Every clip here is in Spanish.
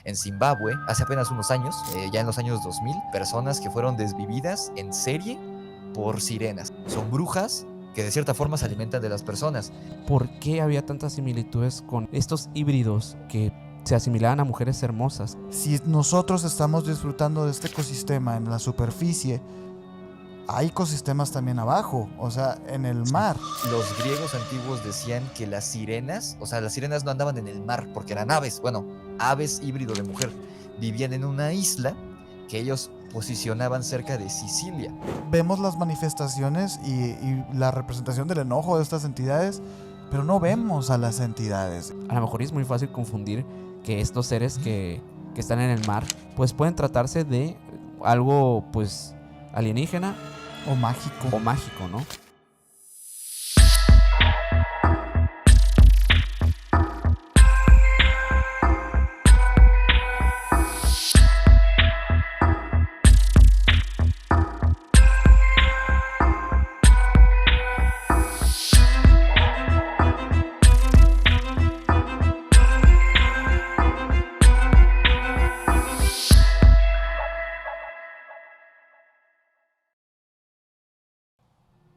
en Zimbabue, hace apenas unos años, ya en los años 2000, personas que fueron desvividas en serie por sirenas. Son brujas que de cierta forma se alimentan de las personas. ¿Por qué había tantas similitudes con estos híbridos que se asimilaban a mujeres hermosas? Si nosotros estamos disfrutando de este ecosistema en la superficie, hay ecosistemas también abajo, o sea, en el mar. Los griegos antiguos decían que las sirenas, o sea, las sirenas no andaban en el mar porque eran aves, bueno, aves híbrido de mujer, vivían en una isla que ellos posicionaban cerca de Sicilia. Vemos las manifestaciones y la representación del enojo de estas entidades, pero no vemos a las entidades. A lo mejor es muy fácil confundir que estos seres que están en el mar, pues pueden tratarse de algo, pues, alienígena O mágico. o mágico, ¿no?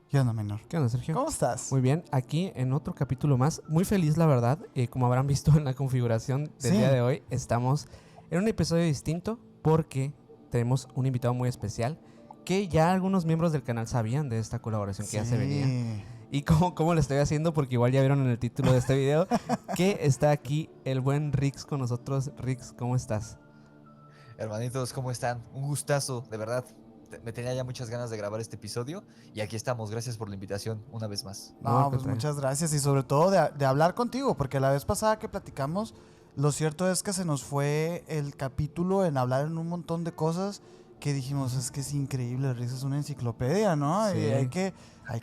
¿Qué onda, menor? ¿Qué onda, Sergio? ¿Cómo estás? Muy bien, aquí en otro capítulo más. Muy feliz, la verdad. Como habrán visto en la configuración del Sí. día de hoy, estamos en un episodio distinto porque tenemos un invitado muy especial que ya algunos miembros del canal sabían de esta colaboración que ya se venía. ¿Y cómo lo estoy haciendo? Porque igual ya vieron en el título de este video que está aquí el buen Rix con nosotros. Rix, ¿cómo estás? Hermanitos, ¿cómo están? Un gustazo, de verdad. Me tenía ya muchas ganas de grabar este episodio y aquí estamos. Gracias por la invitación una vez más. No, No, al pues contrario. muchas gracias y sobre todo de hablar contigo, porque la vez pasada que platicamos, lo cierto es que se nos fue el capítulo en hablar en un montón de cosas que dijimos, es que es increíble, Riz es una enciclopedia, ¿no? Sí. Y hay que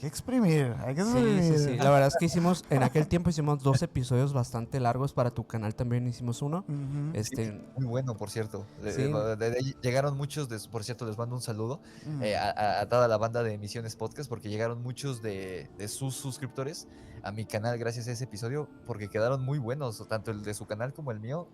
exprimir, hay que Sí, exprimir. sí, sí. La verdad es que en aquel tiempo hicimos 2 episodios bastante largos. Para tu canal también hicimos uno. Ujú. Muy bueno, por cierto. Sí. Llegaron muchos, por cierto, les mando un saludo Mm. a toda la banda de Emisiones Podcast porque llegaron muchos de sus suscriptores a mi canal gracias a ese episodio porque quedaron muy buenos, tanto el de su canal como el mío.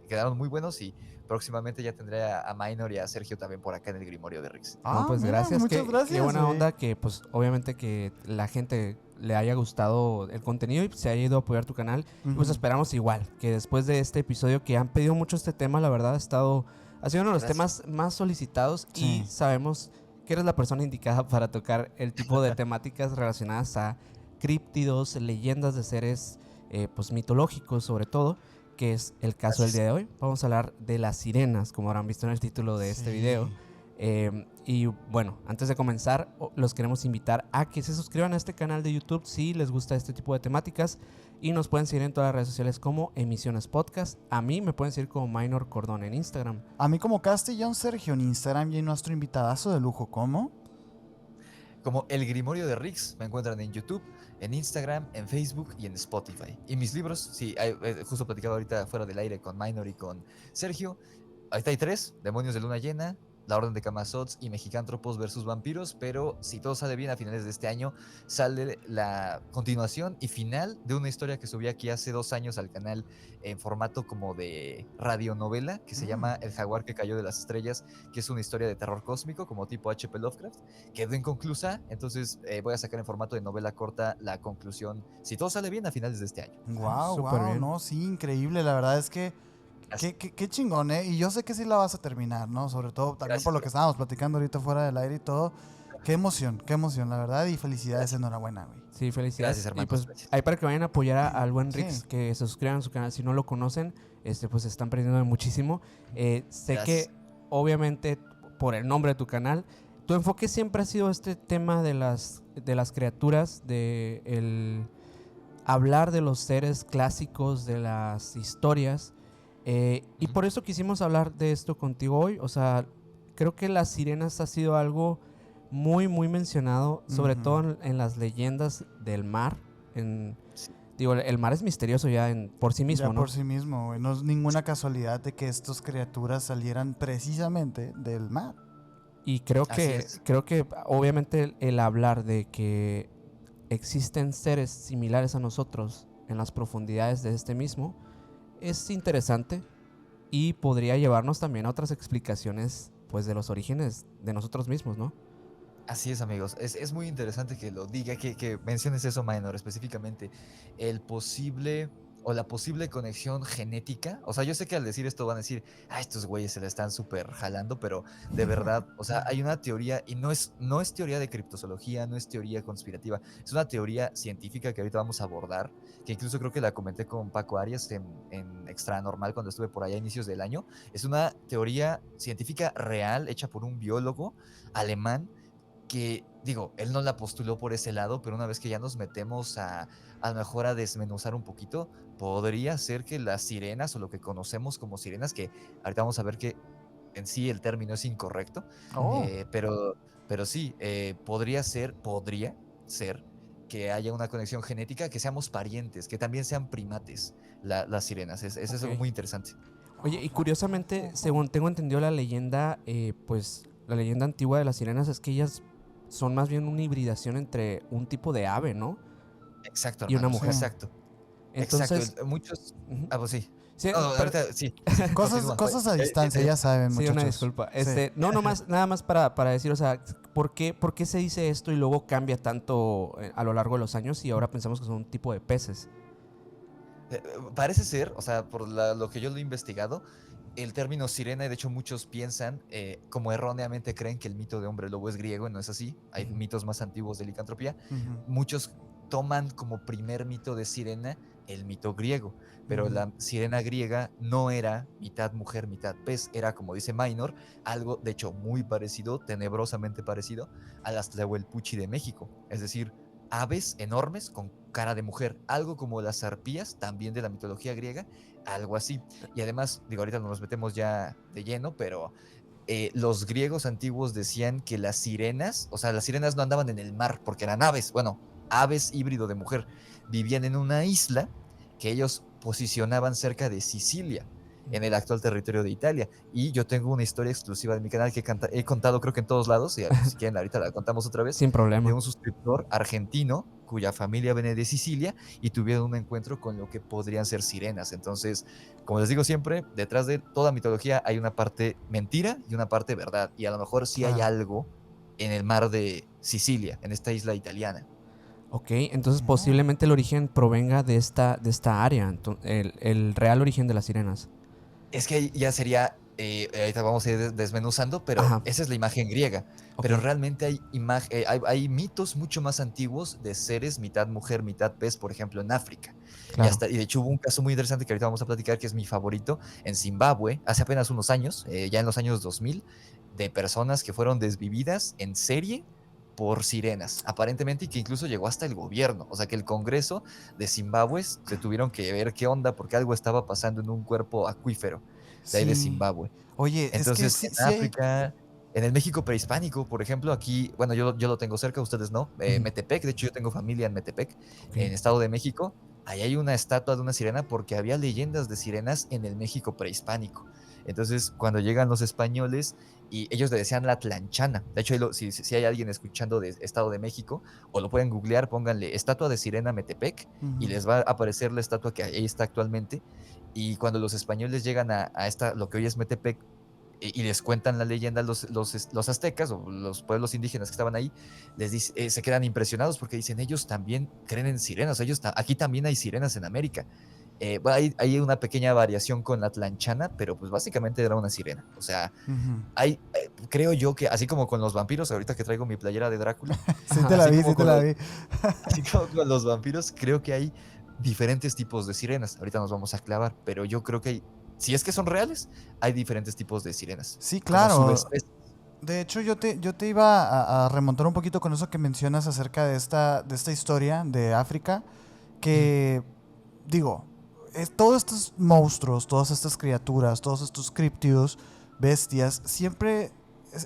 Quedaron muy buenos y próximamente ya tendré a Minor y a Sergio también por acá en el Grimorio de Rix. No, pues mira, gracias. muchas Qué gracias. buena güey. onda que, pues, obviamente que la gente le haya gustado el contenido y se haya ido a apoyar tu canal. Y pues Ujú. esperamos igual que después de este episodio, que han pedido mucho este tema, la verdad ha sido uno de los Gracias. temas más solicitados Sí. y sabemos que eres la persona indicada para tocar el tipo de temáticas relacionadas a críptidos, leyendas de seres pues mitológicos sobre todo, que es el caso del Gracias. día de hoy. Vamos a hablar de las sirenas, como habrán visto en el título de este Sí. video. Y bueno, antes de comenzar, los queremos invitar a que se suscriban a este canal de YouTube si les gusta este tipo de temáticas y nos pueden seguir en todas las redes sociales como Emisiones Podcast. A mí me pueden seguir como Minor Cordón en Instagram. A mí como Castellón Sergio en Instagram y nuestro invitadazo de lujo, ¿cómo? Como El Grimorio de Rix, me encuentran en YouTube, en Instagram, en Facebook y en Spotify. Y mis libros, sí, justo platicaba ahorita fuera del aire con Minor y con Sergio. Ahorita hay 3, Demonios de Luna Llena, La Orden de Camazots y Mexicántropos versus Vampiros, pero si todo sale bien a finales de este año, sale la continuación y final de una historia que subí aquí hace 2 años al canal en formato como de radionovela, que se llama El Jaguar que cayó de las estrellas, que es una historia de terror cósmico como tipo H.P. Lovecraft. Quedó inconclusa, entonces voy a sacar en formato de novela corta la conclusión, si todo sale bien, a finales de este año. Wow, súper wow, bien. no, sí, increíble, la verdad es que qué chingón, ¿eh? Y yo sé que sí la vas a terminar, ¿no? Sobre todo también Gracias, por lo que estábamos platicando ahorita fuera del aire y todo. Qué emoción, la verdad, y felicidades, enhorabuena, güey. Sí, felicidades. Gracias, hermanos, Y pues gracias. ahí para que vayan a apoyar al buen Sí. Rix, que se suscriban a su canal. Si no lo conocen, pues se están perdiendo de muchísimo. Sé Gracias. que obviamente por el nombre de tu canal, tu enfoque siempre ha sido este tema de las criaturas, de el hablar de los seres clásicos, de las historias. Y por eso quisimos hablar de esto contigo hoy. O sea, creo que las sirenas ha sido algo muy, muy mencionado, sobre Ujú. todo en las leyendas del mar. Sí. Digo, el mar es misterioso ya por sí mismo, Ya ¿no? por sí mismo, güey. No es ninguna casualidad de que estas criaturas salieran precisamente del mar. Y creo Así que, es. obviamente el hablar de que existen seres similares a nosotros en las profundidades de este mismo es interesante. y podría llevarnos también a otras explicaciones pues de los orígenes de nosotros mismos, ¿no? Así es, amigos. Es muy interesante que lo diga, que menciones eso, Minor, específicamente. El posible o la posible conexión genética. O sea, yo sé que al decir esto van a decir, ah, estos güeyes se la están súper jalando, pero de verdad, o sea, hay una teoría, y no es teoría de criptozoología, no es teoría conspirativa, es una teoría científica que ahorita vamos a abordar, que incluso creo que la comenté con Paco Arias en Extra Normal cuando estuve por allá a inicios del año. Es una teoría científica real, hecha por un biólogo alemán que, digo, él no la postuló por ese lado, pero una vez que ya nos metemos a lo mejor a desmenuzar un poquito, podría ser que las sirenas o lo que conocemos como sirenas, que ahorita vamos a ver que en sí el término es incorrecto, Oh. pero sí, podría ser que haya una conexión genética, que seamos parientes, que también sean primates las sirenas. Es algo Ok. muy interesante. Oye, y curiosamente, según tengo entendido la leyenda, pues la leyenda antigua de las sirenas es que ellas son más bien una hibridación entre un tipo de ave, ¿no? Exacto, Y una hermano, Sí. mujer. exacto. Exacto, Entonces, muchos. ujú. Ah, pues sí. Sí, No, pero- ahorita sí, sí, Cosas, continúa. cosas a distancia, ya saben, sí, una muchachos. disculpa. Sí. No, nada más para decir, o sea, por qué se dice esto y luego cambia tanto a lo largo de los años y ahora pensamos que son un tipo de peces? Parece ser, o sea, por lo que yo lo he investigado, el término sirena, y de hecho muchos piensan, como erróneamente creen que el mito de hombre lobo es griego, y no es así. Hay Ujú. mitos más antiguos de licantropía. Ujú, Muchos toman como primer mito de sirena el mito griego, pero ujú. la sirena griega no era mitad mujer, mitad pez, era, como dice Minor, algo de hecho muy parecido, tenebrosamente parecido a las Tlahuelpuchi de México, es decir, aves enormes con cara de mujer, algo como las arpías, también de la mitología griega, algo así. Y además, digo, ahorita nos metemos ya de lleno, pero los griegos antiguos decían que las sirenas, o sea, las sirenas no andaban en el mar porque eran aves, bueno, aves híbrido de mujer, vivían en una isla que ellos posicionaban cerca de Sicilia, en el actual territorio de Italia. Y yo tengo una historia exclusiva de mi canal que he contado creo que en todos lados, y si quieren ahorita la contamos otra vez, Sin de problema. un suscriptor argentino cuya familia viene de Sicilia y tuvieron un encuentro con lo que podrían ser sirenas. Entonces, como les digo siempre, detrás de toda mitología hay una parte mentira y una parte verdad. Y a lo mejor sí hay Claro. algo en el mar de Sicilia, en esta isla italiana. Ok, entonces Oh. posiblemente el origen provenga de esta área, el real origen de las sirenas. Es que ahí ya sería, ahorita vamos a ir desmenuzando, pero Ajá, esa es la imagen griega. ok, Pero realmente hay mitos mucho más antiguos de seres mitad mujer, mitad pez, por ejemplo, en África. claro. Y de hecho hubo un caso muy interesante que ahorita vamos a platicar, que es mi favorito, en Zimbabue, hace apenas unos años, ya en los años 2000, de personas que fueron desvividas en serie por sirenas, aparentemente, y que incluso llegó hasta el gobierno. O sea, que el Congreso de Zimbabue se tuvieron que ver qué onda porque algo estaba pasando en un cuerpo acuífero de ahí de Sí. Zimbabue. Oye, es que Entonces, sí, en sí hay. África, en el México prehispánico, por ejemplo, aquí, bueno, yo lo tengo cerca, ustedes no, Ujú, Metepec, de hecho yo tengo familia en Metepec, ok. en Estado de México, ahí hay una estatua de una sirena porque había leyendas de sirenas en el México prehispánico. Entonces, cuando llegan los españoles y ellos le decían la tlanchana, de hecho, si hay alguien escuchando de Estado de México, o lo pueden googlear, pónganle estatua de sirena Metepec y Ujú. les va a aparecer la estatua que ahí está actualmente. Y cuando los españoles llegan lo que hoy es Metepec, y les cuentan la leyenda los aztecas o los pueblos indígenas que estaban ahí, se quedan impresionados porque dicen, ellos también creen en sirenas, aquí también hay sirenas en América. Bueno, hay una pequeña variación con la tlanchana, pero pues básicamente era una sirena. O sea, Ujú. creo yo que así como con los vampiros, ahorita que traigo mi playera de Drácula, Sí Ajá, te la así vi, como sí te con la los, vi. así como con los vampiros, creo que hay diferentes tipos de sirenas. Ahorita nos vamos a clavar, pero yo creo que si es que son reales, hay diferentes tipos de sirenas, Sí, como claro. subespecies. De hecho, yo te iba a remontar un poquito con eso que mencionas acerca de esta historia de África, Ujú. que, digo, todos estos monstruos, todas estas criaturas, todos estos críptidos, bestias, siempre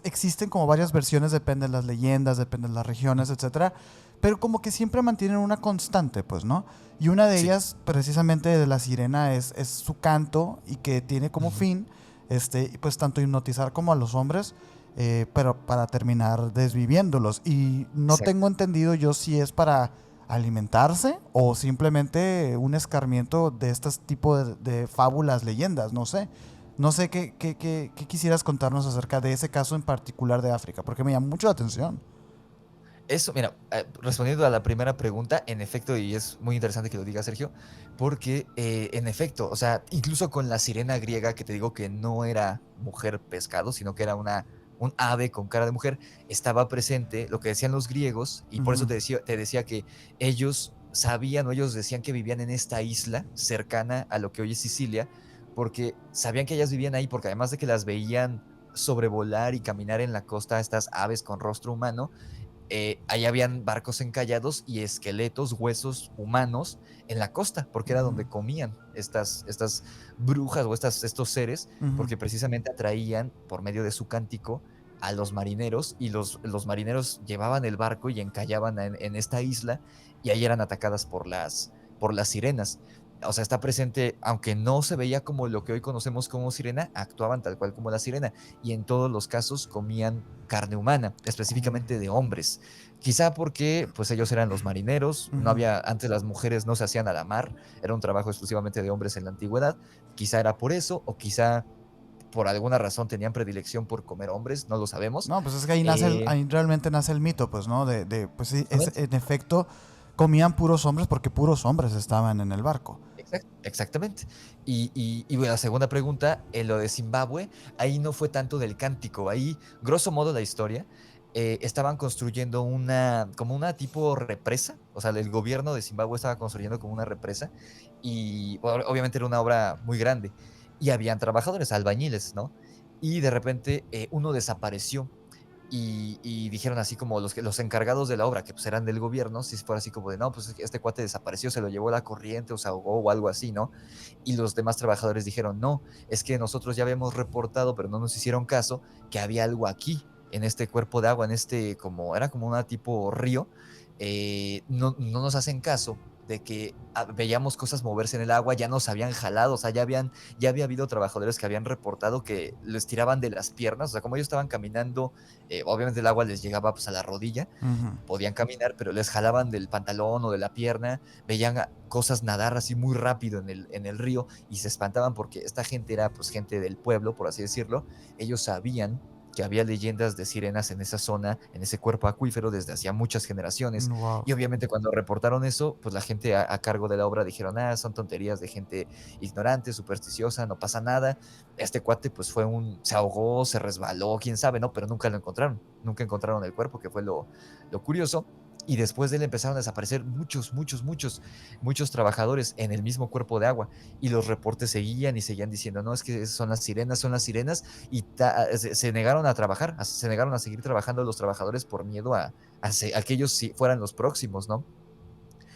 existen como varias versiones, depende de las leyendas, depende de las regiones, etcétera, pero como que siempre mantienen una constante, pues, ¿no? Y una de Sí. ellas, precisamente de la sirena, es su canto y que tiene como Ujú. fin, pues, tanto hipnotizar como a los hombres, pero para terminar desviviéndolos. Y no Exacto. tengo entendido yo si es para alimentarse o simplemente un escarmiento de este tipo de fábulas, leyendas, no sé. No sé qué quisieras contarnos acerca de ese caso en particular de África, porque me llamó mucho la atención. Eso, mira, respondiendo a la primera pregunta, en efecto, y es muy interesante que lo diga Sergio, porque en efecto, o sea, incluso con la sirena griega, que te digo que no era mujer pescado, sino que era un ave con cara de mujer, estaba presente lo que decían los griegos, y por eso Ujú, te decía que ellos sabían o ellos decían que vivían en esta isla cercana a lo que hoy es Sicilia, porque sabían que ellas vivían ahí, porque además de que las veían sobrevolar y caminar en la costa estas aves con rostro humano, ahí habían barcos encallados y esqueletos, huesos humanos en la costa, porque era ujú, donde comían estas brujas o estos seres, ujú. porque precisamente atraían por medio de su cántico a los marineros y los marineros llevaban el barco y encallaban en esta isla y ahí eran atacadas por las sirenas. O sea, está presente, aunque no se veía como lo que hoy conocemos como sirena, actuaban tal cual como la sirena y en todos los casos comían carne humana, específicamente de hombres. Quizá porque pues ellos eran los marineros, no Ujú. había, antes las mujeres no se hacían a la mar, era un trabajo exclusivamente de hombres en la antigüedad, quizá era por eso o quizá por alguna razón tenían predilección por comer hombres, no lo sabemos. No, pues es que ahí Eh, ahí realmente nace el mito, pues, ¿no? Pues sí, Justamente. en efecto, comían puros hombres porque puros hombres estaban en el barco. Exactamente. Y bueno, la segunda pregunta, en lo de Zimbabue, ahí no fue tanto del cántico, ahí, grosso modo, la historia, estaban construyendo como una tipo represa, o sea, el gobierno de Zimbabue estaba construyendo como una represa, y obviamente era una obra muy grande, y habían trabajadores, albañiles, ¿no? Y de repente uno desapareció y dijeron así como los encargados de la obra, que pues eran del gobierno, si fuera así como de, no, pues este cuate desapareció, se lo llevó la corriente o se ahogó o algo así, ¿no? Y los demás trabajadores dijeron, no, es que nosotros ya habíamos reportado, pero no nos hicieron caso, que había algo aquí, en este cuerpo de agua, en este, como, era como una tipo río, no nos hacen caso de que veíamos cosas moverse en el agua, ya nos habían jalado, o sea, ya había habido trabajadores que habían reportado que les tiraban de las piernas, o sea, como ellos estaban caminando, obviamente el agua les llegaba pues a la rodilla, Ujú. podían caminar, pero les jalaban del pantalón o de la pierna, veían cosas nadar así muy rápido en el río y se espantaban porque esta gente era pues gente del pueblo, por así decirlo, ellos sabían que había leyendas de sirenas en esa zona, en ese cuerpo acuífero desde hacía muchas generaciones. Wow. Y obviamente cuando reportaron eso, pues la gente a cargo de la obra dijeron, son tonterías de gente ignorante, supersticiosa, no pasa nada. Este cuate pues se ahogó, se resbaló, quién sabe, ¿no? Pero nunca lo encontraron, nunca encontraron el cuerpo, que fue lo curioso. Y después de él empezaron a desaparecer muchos trabajadores en el mismo cuerpo de agua. Y los reportes seguían y seguían diciendo, no, es que son las sirenas. Y se negaron a trabajar, se negaron a seguir trabajando los trabajadores por miedo a que ellos fueran los próximos, ¿no?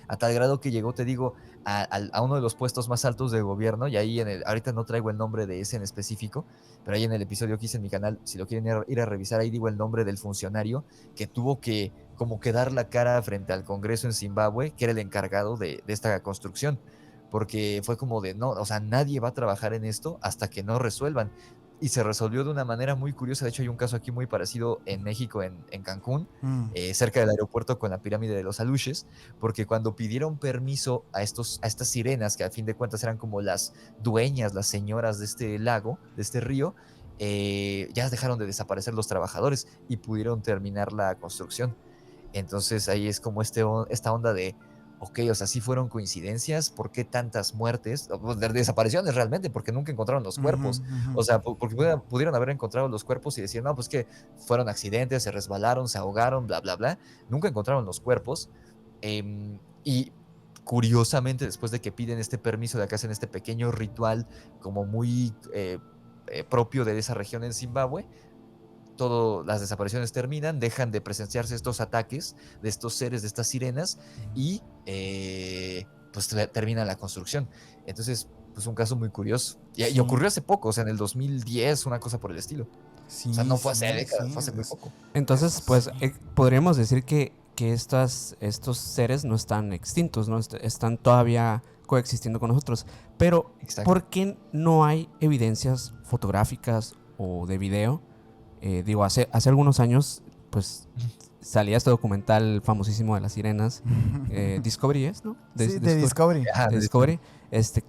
A tal grado que llegó, te digo, a uno de los puestos más altos del gobierno, y ahí ahorita no traigo el nombre de ese en específico, pero ahí en el episodio que hice en mi canal, si lo quieren ir a revisar, ahí digo el nombre del funcionario que tuvo que como que dar la cara frente al Congreso en Zimbabue, que era el encargado de esta construcción, porque fue como de, no, o sea, nadie va a trabajar en esto hasta que no resuelvan. Y se resolvió de una manera muy curiosa. De hecho, hay un caso aquí muy parecido en México, en Cancún, Mm. cerca del aeropuerto con la pirámide de los Aluches, porque cuando pidieron permiso a estas sirenas, que a fin de cuentas eran como las dueñas, las señoras de este lago, de este río, ya dejaron de desaparecer los trabajadores y pudieron terminar la construcción. Entonces ahí es como esta onda de, ok, o sea, sí fueron coincidencias, ¿por qué tantas muertes? De desapariciones realmente, porque nunca encontraron los Ujú, cuerpos. ujú. O sea, porque pudieron haber encontrado los cuerpos y decir, no, pues que fueron accidentes, se resbalaron, se ahogaron, bla, bla, bla. Nunca encontraron los cuerpos. Y curiosamente, después de que piden este permiso, de que hacen este pequeño ritual como muy propio de esa región en Zimbabue, todas las desapariciones terminan, dejan de presenciarse estos ataques de estos seres, de estas sirenas, y pues termina la construcción. Entonces, pues un caso muy curioso. Y Sí, ocurrió hace poco, o sea, en el 2010, una cosa por el estilo. O sea, sí, no fue hace sí, décadas, sí. fue hace muy poco. Entonces, pues Sí. podríamos decir que estos seres no están extintos, ¿no? Están todavía coexistiendo con nosotros. Pero, Exacto. ¿por qué no hay evidencias fotográficas o de video? Digo, hace algunos años, pues salía este documental famosísimo de las sirenas, Discovery es, ¿no? Sí, de Discovery. Ajá, De Discovery,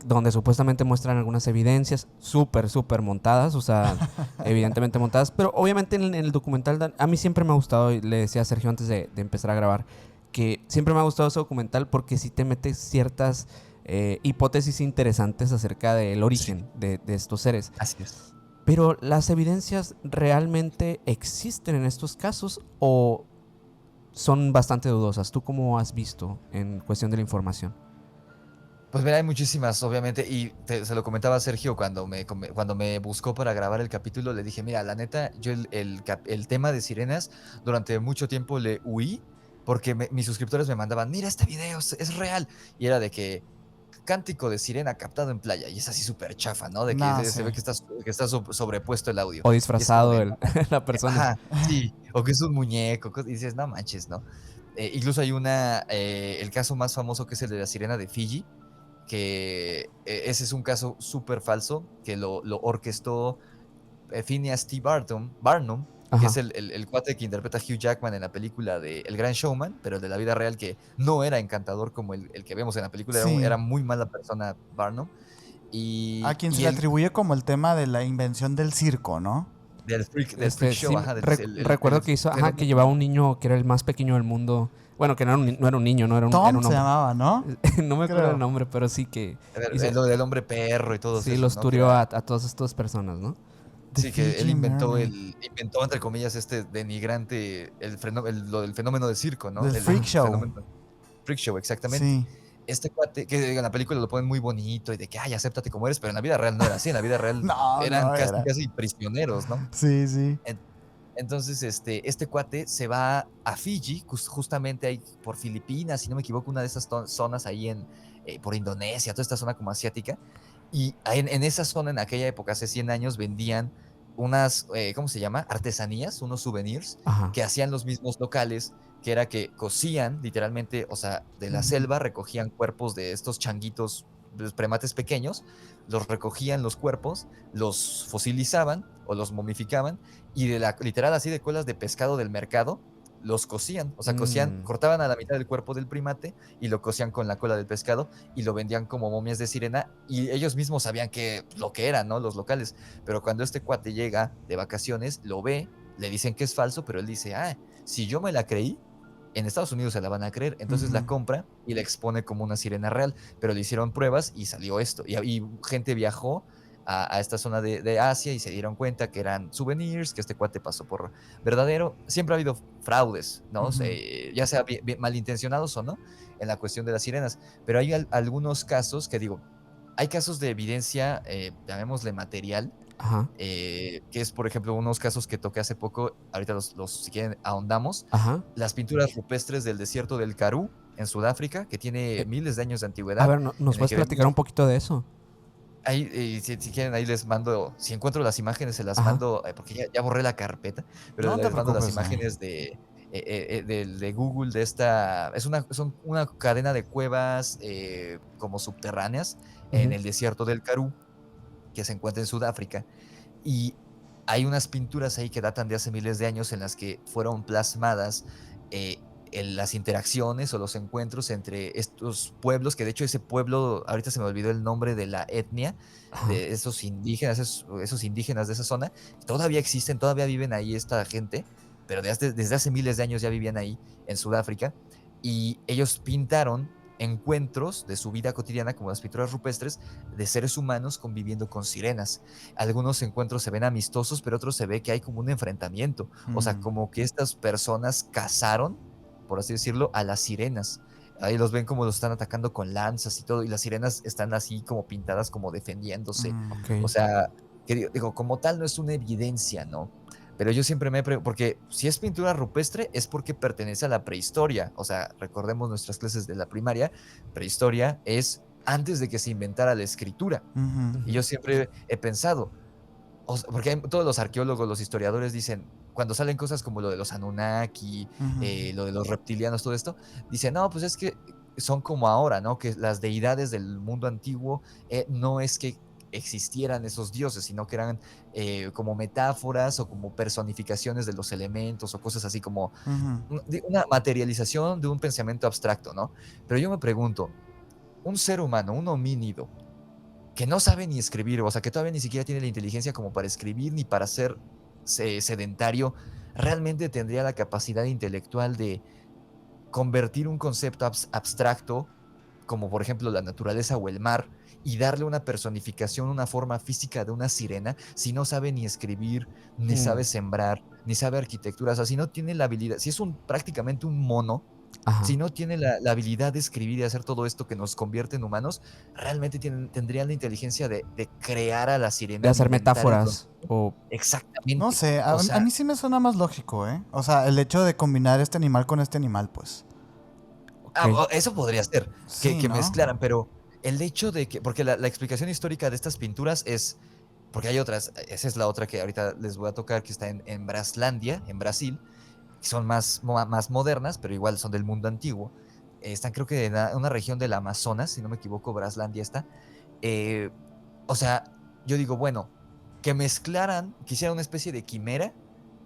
donde supuestamente muestran algunas evidencias súper montadas, o sea, evidentemente montadas, pero obviamente en el documental, a mí siempre me ha gustado, y le decía a Sergio antes de empezar a grabar, que siempre me ha gustado ese documental porque sí te metes ciertas hipótesis interesantes acerca del origen de estos seres. así es. Pero ¿las evidencias realmente existen en estos casos o son bastante dudosas? ¿Tú cómo has visto en cuestión de la información? Pues mira, hay muchísimas, obviamente, y se lo comentaba a Sergio cuando me buscó para grabar el capítulo, le dije, mira, la neta, yo el tema de sirenas durante mucho tiempo le huí porque mis suscriptores me mandaban, mira este video, es real, y era de que cántico de sirena captado en playa, y es así súper chafa, ¿no? De que No, se ve sí. que está sobrepuesto el audio. O Y es como disfrazado de, la persona. ajá, sí, o que es un muñeco, y dices, no manches, ¿no? Incluso hay el caso más famoso que es el de la sirena de Fiji, que ese es un caso súper falso, que lo orquestó Phineas T. Barnum, que es Ajá. el cuate que interpreta a Hugh Jackman en la película de El Gran Showman, pero de la vida real, que no era encantador como el que vemos en la película, Sí. era muy mala persona Barnum. A Y, quien se y le el atribuye como el tema de la invención del circo, ¿no? del freak Sí, show, ajá, recuerdo que hizo, ajá, que fenómeno. llevaba un niño que era el más pequeño del mundo. Bueno, que no era un niño, no era era Tom un se hombre. llamaba, ¿no? No me acuerdo el Creo. nombre, pero sí que hizo, Lo del hombre perro y todos sí esos, los ¿no? Que turió era, a todas estas personas, ¿no? The sí, que él Fiji Mermaid. inventó, entre comillas, denigrante, lo del fenómeno del circo, ¿no? Del El, freak el show. fenómeno freak show, exactamente. Sí. Este cuate, que en la película lo ponen muy bonito y de que, ay, acéptate como eres, pero en la vida real no era así, en la vida real No, eran no casi, era. casi prisioneros, ¿no? Sí, sí. En- Entonces, este cuate se va a Fiji, justamente ahí por Filipinas, si no me equivoco, una de esas zonas ahí por Indonesia, toda esta zona como asiática. Y en esa zona, en aquella época, hace 100 años, vendían unas, ¿cómo se llama? Artesanías, unos souvenirs Ajá. que hacían los mismos locales, que era que cosían literalmente, o sea, de la Ujú. selva recogían cuerpos de estos changuitos, los primates pequeños, los recogían los cuerpos, los fosilizaban o los momificaban y literal así de colas de pescado del mercado, los cocían, o sea, Mm, cortaban a la mitad del cuerpo del primate y lo cocían con la cola del pescado y lo vendían como momias de sirena y ellos mismos sabían lo que eran, ¿no? Los locales. Pero cuando este cuate llega de vacaciones, lo ve, le dicen que es falso, pero él dice, ah, si yo me la creí, en Estados Unidos se la van a creer. Entonces la Ujú. compra y la expone como una sirena real, pero le hicieron pruebas y salió esto. Y gente viajó a esta zona de Asia y se dieron cuenta que eran souvenirs, que este cuate pasó por verdadero. Siempre ha habido fraudes, ¿no? Ujú. Ya sea malintencionados o no, en la cuestión de las sirenas. Pero hay algunos casos que digo, hay casos de evidencia, llamémosle material, ajá. que es, por ejemplo, unos casos que toqué hace poco, ahorita si quieren, ahondamos, Ajá. las pinturas rupestres del desierto del Karoo, en Sudáfrica, que tiene Eh, miles de años de a antigüedad, ver, ¿nos en el puedes que platicar vemos, un poquito de eso? ahí, si quieren, ahí les mando, si encuentro las imágenes, se las Ajá. mando, porque ya borré la carpeta, pero No te les mando las preocupes, Dani. imágenes de Google, son una cadena de cuevas como subterráneas en Ujú. el desierto del Karoo, que se encuentra en Sudáfrica. Y hay unas pinturas ahí que datan de hace miles de años en las que fueron plasmadas en las interacciones o los encuentros entre estos pueblos, que de hecho ese pueblo, ahorita se me olvidó el nombre de la etnia, Ajá. de esos indígenas, esos indígenas de esa zona, todavía existen, todavía viven ahí esta gente, pero desde hace miles de años ya vivían ahí en Sudáfrica, y ellos pintaron encuentros de su vida cotidiana, como las pinturas rupestres, de seres humanos conviviendo con sirenas. Algunos encuentros se ven amistosos, pero otros se ve que hay como un enfrentamiento. O sea, Mm. como que estas personas cazaron, por así decirlo, a las sirenas. Ahí los ven como los están atacando con lanzas y todo, y las sirenas están así como pintadas como defendiéndose. Mm. O Ok. sea, que digo, como tal no es una evidencia, ¿no? Pero yo siempre porque si es pintura rupestre es porque pertenece a la prehistoria. O sea, recordemos nuestras clases de la primaria, prehistoria es antes de que se inventara la escritura. Ujú. Y Ujú. yo siempre he pensado, porque todos los arqueólogos, los historiadores dicen, cuando salen cosas como lo de los Anunnaki, Ujú. lo de los reptilianos, todo esto, dicen, no, pues es que son como ahora, ¿no? Que las deidades del mundo antiguo no es que existieran esos dioses, sino que eran como metáforas o como personificaciones de los elementos o cosas así como una materialización de un pensamiento abstracto, ¿no? Pero yo me pregunto, un ser humano, un homínido, que no sabe ni escribir, o sea, que todavía ni siquiera tiene la inteligencia como para escribir ni para ser sedentario, realmente tendría la capacidad intelectual de convertir un concepto abstracto, como por ejemplo la naturaleza o el mar, y darle una personificación, una forma física de una sirena, si no sabe ni escribir, ni sabe sembrar, ni sabe arquitectura, o sea, si no tiene la habilidad, si es prácticamente un mono, Ajá. si no tiene la habilidad de escribir y hacer todo esto que nos convierte en humanos, realmente tendrían la inteligencia de crear a la De sirena, de hacer inventar el metáforas. concepto. O. No Exactamente. sé, O a sea, mí sí me suena más lógico, ¿eh? O sea, el hecho de combinar este animal con este animal, pues. Ok. eso podría ser, Sí, que ¿no? mezclaran, pero el hecho de que, porque la explicación histórica de estas pinturas es, porque hay otras, esa es la otra que ahorita les voy a tocar, que está en Braslandia, en Brasil, que son más modernas, pero igual son del mundo antiguo. Están creo que en una región del Amazonas, si no me equivoco, Braslandia está. Eh, o sea, yo digo, bueno, que mezclaran, que hicieran una especie de quimera,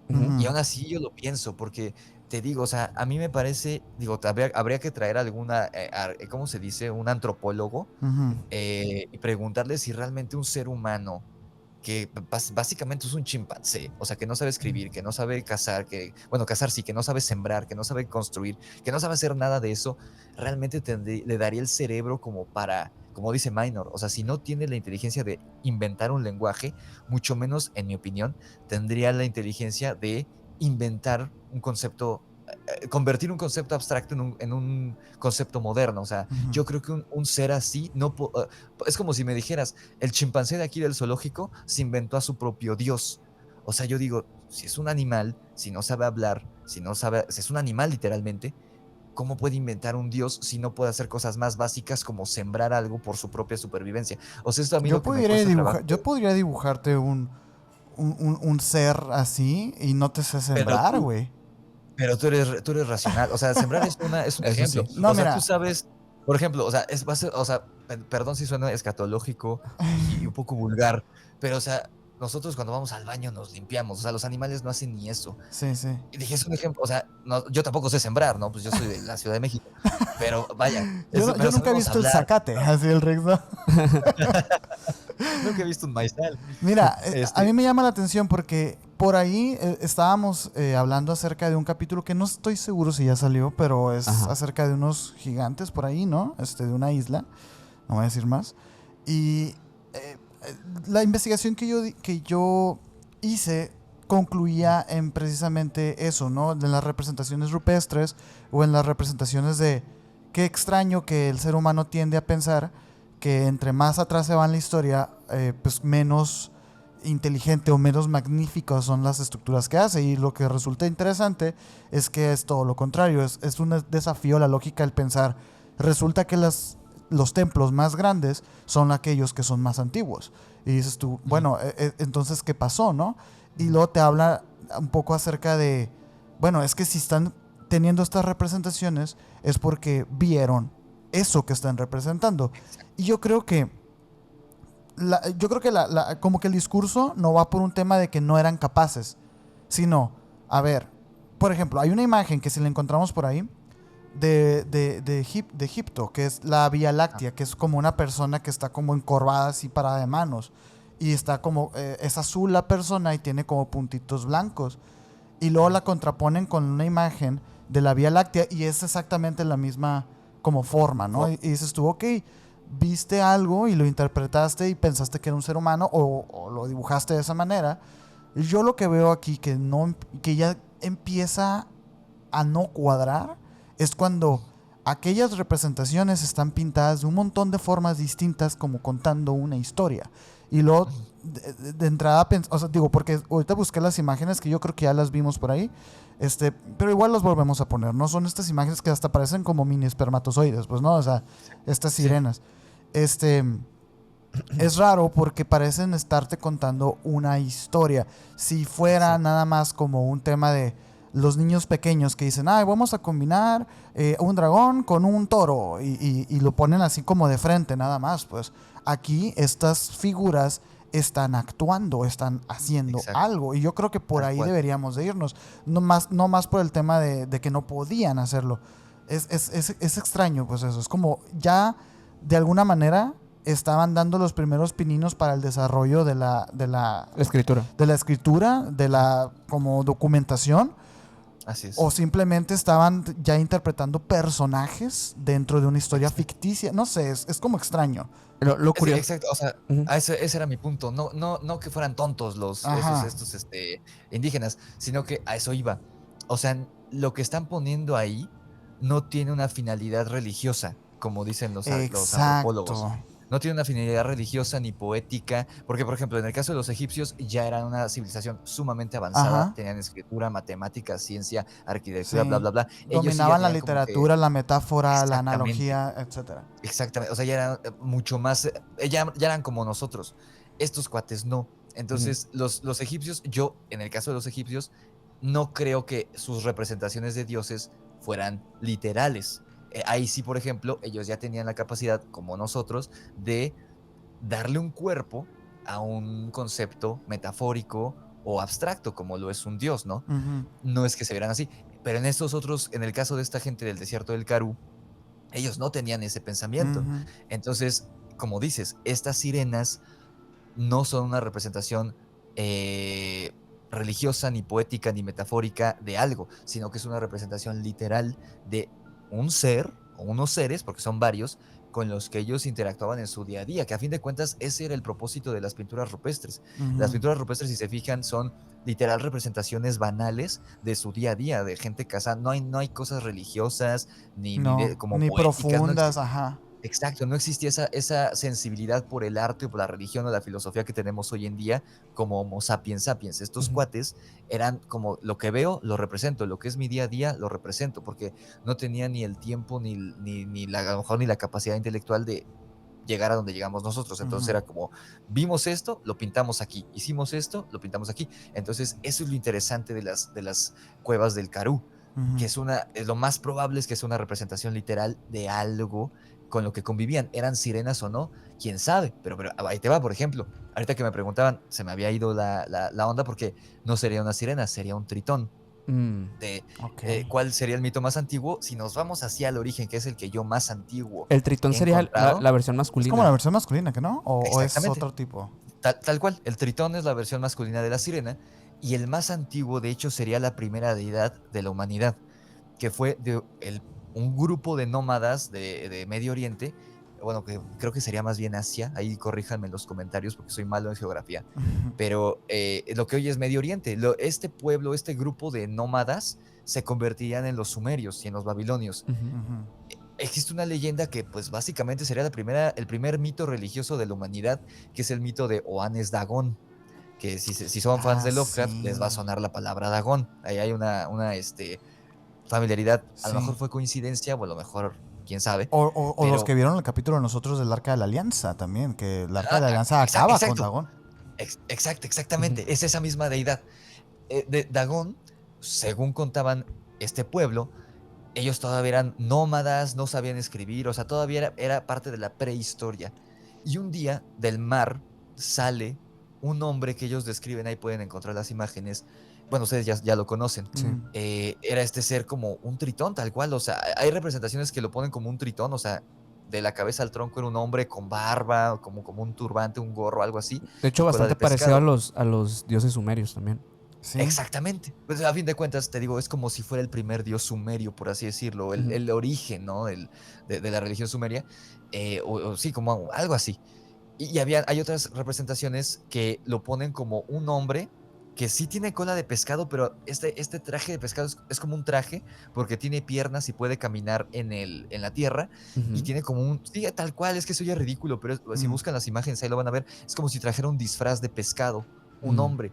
Ujú. y Ujú, aún así yo lo pienso, porque te digo, o sea, a mí me parece, digo, habría que traer alguna, ¿cómo se dice? Un antropólogo, ujú. y preguntarle si realmente un ser humano que básicamente es un chimpancé, o sea, que no sabe escribir, que no sabe cazar, bueno, cazar sí, que no sabe sembrar, que no sabe construir, que no sabe hacer nada de eso, realmente le daría el cerebro como para, como dice Minor, o sea, si no tiene la inteligencia de inventar un lenguaje, mucho menos, en mi opinión, tendría la inteligencia de inventar un concepto, convertir un concepto abstracto en un concepto moderno. O sea, Ujú. yo creo que un ser así no es como si me dijeras, el chimpancé de aquí del zoológico se inventó a su propio dios. O sea, yo digo, si es un animal, si no sabe hablar, si es un animal literalmente, ¿cómo puede inventar un dios si no puede hacer cosas más básicas como sembrar algo por su propia supervivencia? O sea, esto a mí lo que me cuesta trabajo. Yo podría dibujarte un ser así y no te sé Pero sembrar, güey. tú eres racional. O sea, sembrar es un Eso ejemplo. sí. No, O sea, tú mira, sabes, por ejemplo, o sea, o sea, perdón si suena escatológico y un poco vulgar, pero o sea, nosotros cuando vamos al baño nos limpiamos. O sea, los animales no hacen ni eso. sí, sí. Y dije, es un ejemplo. O sea, yo tampoco sé sembrar, ¿no? Pues yo soy de la Ciudad de México. Pero vaya, Yo pero nunca he sabemos visto el hablar. zacate, así el Rex, ¿no? Nunca he visto un maizal. Mira, a mí Este, me llama la atención porque por ahí estábamos hablando acerca de un capítulo que no estoy seguro si ya salió, pero es Ajá. acerca de unos gigantes por ahí, ¿no? De una isla, no voy a decir más. Y la investigación que yo hice concluía en precisamente eso, ¿no? En las representaciones rupestres o en las representaciones de qué extraño que el ser humano tiende a pensar que entre más atrás se va en la historia, pues menos inteligente o menos magníficas son las estructuras que hace. Y lo que resulta interesante es que es todo lo contrario. Es un desafío a la lógica el pensar. Resulta que los templos más grandes son aquellos que son más antiguos. Y dices tú, bueno, entonces, ¿qué pasó, no? Y luego te habla un poco acerca de, bueno, es que si están teniendo estas representaciones es porque vieron eso que están representando. Y yo creo que como que el discurso no va por un tema de que no eran capaces, sino, a ver, por ejemplo, hay una imagen que si la encontramos por ahí de Egipto, que es la Vía Láctea, que es como una persona que está como encorvada así parada de manos, y está como, es azul la persona y tiene como puntitos blancos, y luego la contraponen con una imagen de la Vía Láctea y es exactamente la misma como forma, ¿no? Y dices tú, ok, viste algo y lo interpretaste y pensaste que era un ser humano o lo dibujaste de esa manera. Yo lo que veo aquí que ya empieza a no cuadrar es cuando aquellas representaciones están pintadas de un montón de formas distintas como contando una historia. Y luego de entrada, o sea, digo, porque ahorita busqué las imágenes que yo creo que ya las vimos por ahí, pero igual las volvemos a poner, ¿no? Son estas imágenes que hasta parecen como mini espermatozoides, pues, ¿no? O sea, estas sí. sirenas. Este, es raro porque parecen estarte contando una historia. Si fuera Exacto. nada más como un tema de los niños pequeños que dicen, ay, vamos a combinar un dragón con un toro y lo ponen así como de frente nada más, pues Aquí estas figuras están actuando, están haciendo Exacto. algo. Y yo creo que por Tal ahí cual. deberíamos de irnos. No más por el tema de que no podían hacerlo. Es extraño, pues eso. Es como ya de alguna manera estaban dando los primeros pininos para el desarrollo Escritura. de la escritura, de la como documentación, Así es. o simplemente estaban ya interpretando personajes dentro de una historia ficticia. No sé, es como extraño. Lo curioso. Exacto, o sea, Ujú. ese era mi punto. No que fueran tontos Ajá. estos indígenas, sino que a eso iba. O sea, lo que están poniendo ahí no tiene una finalidad religiosa, como dicen los antropólogos. Exacto. No tiene una finalidad religiosa ni poética, porque, por ejemplo, en el caso de los egipcios ya eran una civilización sumamente avanzada, Ajá. tenían escritura, matemática, ciencia, arquitectura, bla, Sí. bla, bla. Ellos sí ya Dominaban la tenían como que literatura, la metáfora, la exactamente. analogía, etcétera. Exactamente, o sea, ya eran mucho más, ya eran como nosotros. Estos cuates no. Ujú. Entonces, los egipcios, yo, en el caso de los egipcios, no creo que sus representaciones de dioses fueran literales. Ahí sí, por ejemplo, ellos ya tenían la capacidad, como nosotros, de darle un cuerpo a un concepto metafórico o abstracto, como lo es un dios, ¿no? Ujú, No es que se vieran así. Pero en estos otros, en el caso de esta gente del desierto del Karoo, ellos no tenían ese pensamiento. ujú. Entonces, como dices, estas sirenas no son una representación religiosa, ni poética, ni metafórica de algo, sino que es una representación literal de un ser o unos seres, porque son varios, con los que ellos interactuaban en su día a día, que a fin de cuentas ese era el propósito de las pinturas rupestres. Las Ujú. pinturas rupestres, si se fijan, son literal representaciones banales de su día a día, de gente casada. No hay cosas religiosas, ni No, como ni poéticas, no profundas, existe. ajá. Exacto, no existía esa sensibilidad por el arte o por la religión o la filosofía que tenemos hoy en día como Homo sapiens sapiens. Estos Ujú. cuates eran como lo que veo, lo represento, lo que es mi día a día, lo represento, porque no tenía ni el tiempo a lo mejor ni la capacidad intelectual de llegar a donde llegamos nosotros. Entonces Ujú, era como, vimos esto, lo pintamos aquí, hicimos esto, lo pintamos aquí. Entonces eso es lo interesante de las cuevas del Karoo, que ujú. es lo más probable es que es una representación literal de algo con lo que convivían. ¿Eran sirenas o no? ¿Quién sabe? Pero ahí te va, por ejemplo. Ahorita que me preguntaban, se me había ido la onda porque no sería una sirena, sería un tritón. Mm. De Ok. cuál sería el mito más antiguo. Si nos vamos hacia el origen, que es el que yo más antiguo El tritón he sería encontrado. la versión Es como la masculina. versión masculina, ¿que no? O es Exactamente. otro tipo? Tal cual, el tritón es la versión masculina de la sirena y el más antiguo, de hecho, sería la primera deidad de la humanidad, que fue un grupo de nómadas de Medio Oriente, bueno, que creo que sería más bien Asia, ahí corríjanme en los comentarios porque soy malo en geografía, Ujú, pero lo que hoy es Medio Oriente, este pueblo, este grupo de nómadas se convertirían en los sumerios y en los babilonios. Ujú. ujú. Existe una leyenda que pues básicamente sería el primer mito religioso de la humanidad, que es el mito de Oannes Dagón, que si son fans Ah, de Lovecraft les va a sí. sonar la palabra Dagón. Ahí hay una familiaridad, a lo mejor Sí. fue coincidencia o a lo mejor quién sabe, O los que pero vieron el capítulo de nosotros del Arca de la Alianza también, que el Arca de la Alianza acaba con exacto, Dagón. Ujú. exactamente, es esa misma deidad. De Dagón, según contaban este pueblo, ellos todavía eran nómadas, no sabían escribir, o sea, todavía era parte de la prehistoria. Y un día del mar sale un hombre que ellos describen, ahí pueden encontrar las imágenes, bueno, ustedes ya lo conocen. Sí. Ujú, Era este ser como un tritón, tal cual, o sea, hay representaciones que lo ponen como un tritón, o sea, de la cabeza al tronco era un hombre con barba, como un turbante, un gorro, algo así, De hecho, y cola bastante de parecido a pescado. los dioses sumerios también. sí. Exactamente. Pues a fin de cuentas, te digo, es como si fuera el primer dios sumerio, por así decirlo, el, Ujú. el origen, ¿no? De la religión sumeria, o sí, como algo así. Y hay otras representaciones que lo ponen como un hombre que sí tiene cola de pescado, pero este traje de pescado es como un traje porque tiene piernas y puede caminar en la tierra y Ujú. tiene como sí, tal cual, es que eso ya es ridículo, pero si Mm, buscan las imágenes ahí lo van a ver, es como si trajera un disfraz de pescado, un Mm. hombre.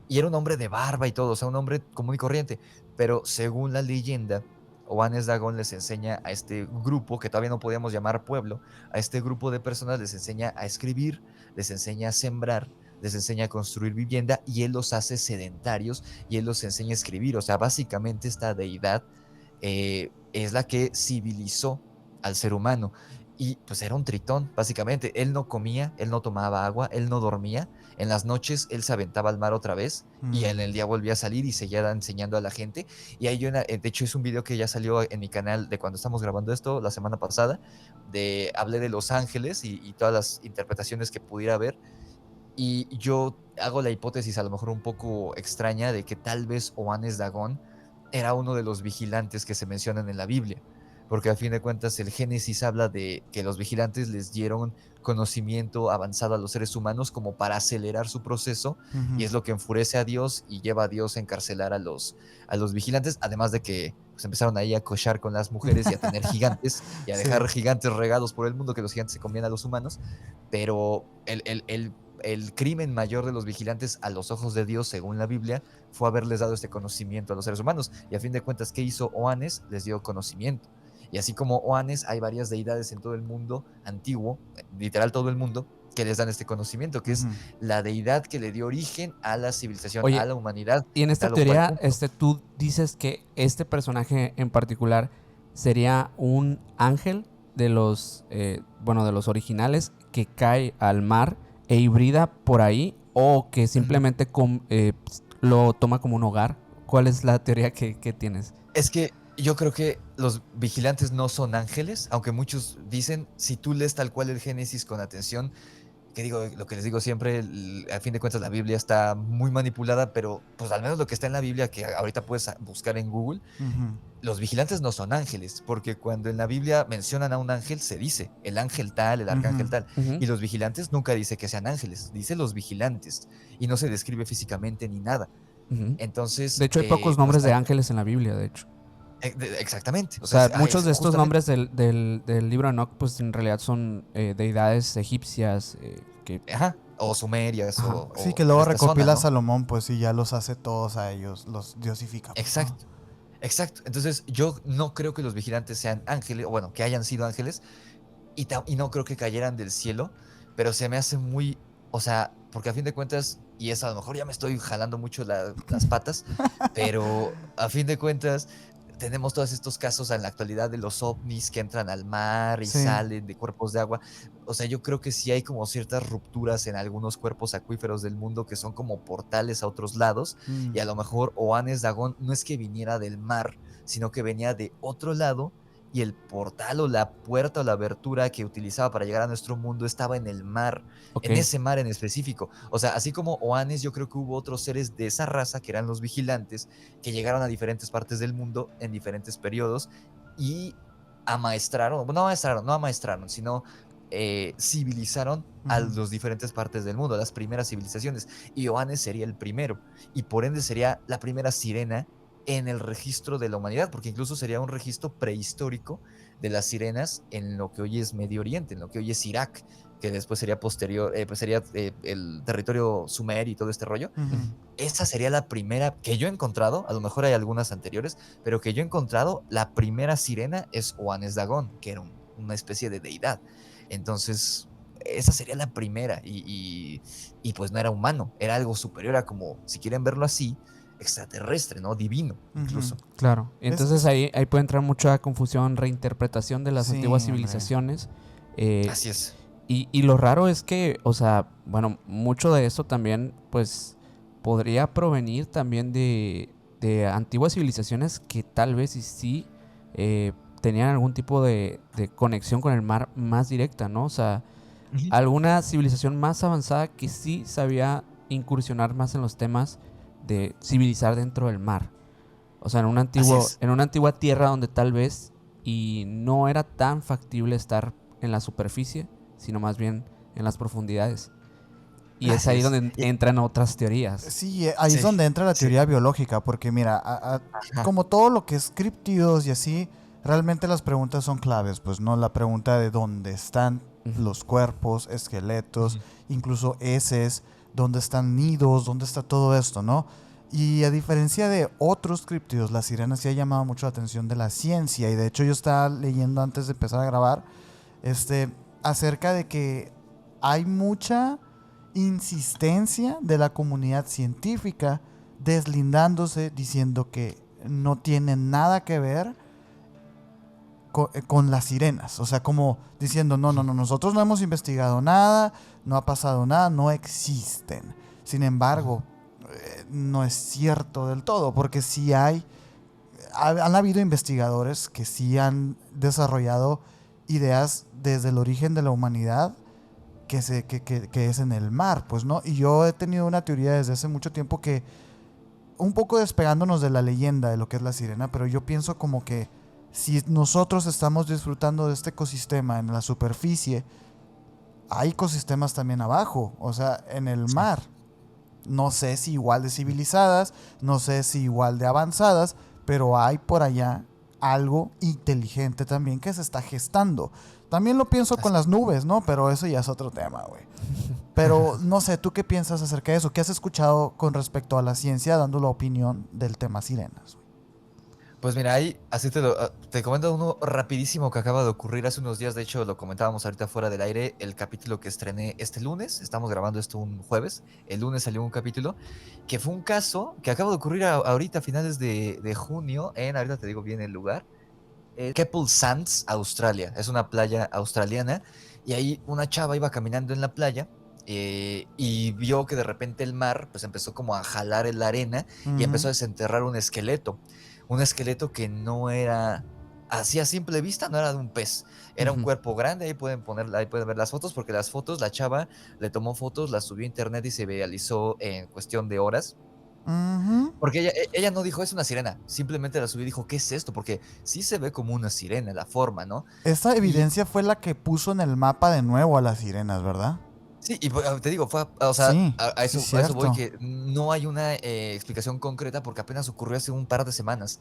Y era un hombre de barba y todo, o sea, un hombre común y corriente. Pero según la leyenda, Oanes Dagón les enseña a este grupo, que todavía no podíamos llamar pueblo, a este grupo de personas les enseña a escribir, les enseña a sembrar, les enseña a construir vivienda y él los hace sedentarios y él los enseña a escribir. O sea, básicamente esta deidad es la que civilizó al ser humano. Y pues era un tritón, básicamente. Él no comía, él no tomaba agua, él no dormía. En las noches él se aventaba al mar otra vez y en el día volvía a salir y seguía enseñando a la gente. Y hay de hecho es un video que ya salió en mi canal de cuando estamos grabando esto la semana pasada, hablé de los ángeles y todas las interpretaciones que pudiera haber. Y yo hago la hipótesis a lo mejor un poco extraña de que tal vez Oannes Dagón era uno de los vigilantes que se mencionan en la Biblia, porque a fin de cuentas el Génesis habla de que los vigilantes les dieron conocimiento avanzado a los seres humanos como para acelerar su proceso, y es lo que enfurece a Dios y lleva a Dios a encarcelar a los vigilantes, además de que pues, empezaron ahí a cochar con las mujeres y a tener gigantes y a dejar gigantes regados por el mundo, que los gigantes se comían a los humanos, pero el crimen mayor de los vigilantes a los ojos de Dios, según la Biblia, fue haberles dado este conocimiento a los seres humanos. Y a fin de cuentas, ¿qué hizo Oannes? Les dio conocimiento. Y así como Oannes, hay varias deidades en todo el mundo antiguo, literal todo el mundo, que les dan este conocimiento, que es la deidad que le dio origen a la civilización, Oye, a la humanidad. y en esta tal o cual teoría, punto. tú dices que este personaje en particular sería un ángel de los, bueno, de los originales que cae al mar e hibrida por ahí, o que simplemente lo toma como un hogar. ¿Cuál es la teoría que tienes? Es que yo creo que los vigilantes no son ángeles, aunque muchos dicen, si tú lees tal cual el Génesis con atención, que digo, lo que les digo siempre, a fin de cuentas la Biblia está muy manipulada, pero pues al menos lo que está en la Biblia, que ahorita puedes buscar en Google, los vigilantes no son ángeles, porque cuando en la Biblia mencionan a un ángel, se dice el ángel tal, el arcángel tal, y los vigilantes nunca dice que sean ángeles, dice los vigilantes, y no se describe físicamente ni nada. Entonces, de hecho, hay pocos nombres de ángeles en la Biblia, de hecho. Exactamente. O sea, muchos de estos nombres del libro de Enoch, pues en realidad son deidades egipcias que... Ajá, o sumerias, sí, que o luego de esta recopila zona, ¿no? Salomón, pues y ya los hace todos a ellos, los diosifica. Pues, exacto, exacto. Entonces, yo no creo que los vigilantes sean ángeles, o bueno, que hayan sido ángeles, y no creo que cayeran del cielo, pero se me hace muy, o sea, porque a fin de cuentas, y eso a lo mejor ya me estoy jalando mucho las patas, pero a fin de cuentas tenemos todos estos casos en la actualidad de los ovnis que entran al mar y Sí. salen de cuerpos de agua. O sea, yo creo que sí hay como ciertas rupturas en algunos cuerpos acuíferos del mundo que son como portales a otros lados, y a lo mejor Oannes Dagón no es que viniera del mar, sino que venía de otro lado, y el portal o la puerta o la abertura que utilizaba para llegar a nuestro mundo estaba en el mar, Ok. en ese mar en específico. O sea, así como Oannes, yo creo que hubo otros seres de esa raza, que eran los vigilantes, que llegaron a diferentes partes del mundo en diferentes periodos y no amaestraron, sino civilizaron a las diferentes partes del mundo, las primeras civilizaciones. Y Oannes sería el primero, y por ende sería la primera sirena en el registro de la humanidad, porque incluso sería un registro prehistórico de las sirenas en lo que hoy es Medio Oriente, en lo que hoy es Irak, que después sería posterior, pues sería el territorio sumerio y todo este rollo. Esa sería la primera que yo he encontrado, a lo mejor hay algunas anteriores, pero que yo he encontrado, la primera sirena es Oannes Dagón, que era una especie de deidad. Entonces, esa sería la primera, y pues no era humano, era algo superior a, como, si quieren verlo así, extraterrestre, ¿no? Divino, incluso. Claro. Entonces ahí puede entrar mucha confusión, reinterpretación de las Sí, antiguas hombre. civilizaciones. Así es. Y lo raro es que, o sea, bueno, mucho de eso también, pues, podría provenir también de antiguas civilizaciones que tal vez y sí tenían algún tipo de conexión con el mar más directa, ¿no? O sea, alguna civilización más avanzada que sí sabía incursionar más en los temas de civilizar dentro del mar. O sea, en una antigua tierra donde tal vez y no era tan factible estar en la superficie, sino más bien en las profundidades. Y es ahí donde entran otras teorías. Sí, ahí es donde entra la teoría biológica, porque mira, como todo lo que es criptidos y así, realmente las preguntas son claves, pues no, la pregunta de dónde están los cuerpos, esqueletos, incluso heces, dónde están nidos, dónde está todo esto, ¿no? Y a diferencia de otros criptidos, la sirena sí ha llamado mucho la atención de la ciencia, y de hecho yo estaba leyendo antes de empezar a grabar, acerca de que hay mucha insistencia de la comunidad científica deslindándose, diciendo que no tiene nada que ver con las sirenas. O sea, como diciendo, no, nosotros no hemos investigado nada, no ha pasado nada, no existen. Sin embargo, no es cierto del todo, porque sí han habido investigadores que sí han desarrollado ideas desde el origen de la humanidad que es en el mar, pues, ¿no? Y yo he tenido una teoría desde hace mucho tiempo que, un poco despegándonos de la leyenda de lo que es la sirena, pero yo pienso como que si nosotros estamos disfrutando de este ecosistema en la superficie, hay ecosistemas también abajo, o sea, en el Sí. mar. No sé si igual de civilizadas, no sé si igual de avanzadas, pero hay por allá algo inteligente también que se está gestando. También lo pienso con Así- las nubes, ¿no? Pero eso ya es otro tema, güey. Pero no sé, ¿tú qué piensas acerca de eso? ¿Qué has escuchado con respecto a la ciencia dando la opinión del tema sirenas? Pues mira, ahí así te comento uno rapidísimo que acaba de ocurrir hace unos días. De hecho, lo comentábamos ahorita fuera del aire, el capítulo que estrené este lunes. Estamos grabando esto un jueves. El lunes salió un capítulo que fue un caso que acaba de ocurrir ahorita a finales de junio ahorita te digo bien el lugar, Keppel Sands, Australia. Es una playa australiana y ahí una chava iba caminando en la playa y vio que de repente el mar pues empezó como a jalar en la arena y empezó Ujú, a desenterrar un esqueleto que no era así a simple vista, no era de un pez, era un Ujú. cuerpo grande. Ahí pueden ver las fotos, porque las fotos, la chava le tomó fotos, las subió a internet y se viralizó en cuestión de horas. ujú. Porque ella no dijo, es una sirena, simplemente la subió y dijo, ¿qué es esto? Porque sí se ve como una sirena la forma, ¿no? Esta Y evidencia fue la que puso en el mapa de nuevo a las sirenas, ¿verdad? sí, y te digo, o sea, Sí, sí, a eso voy, cierto. que no hay una explicación concreta porque apenas ocurrió hace un par de semanas.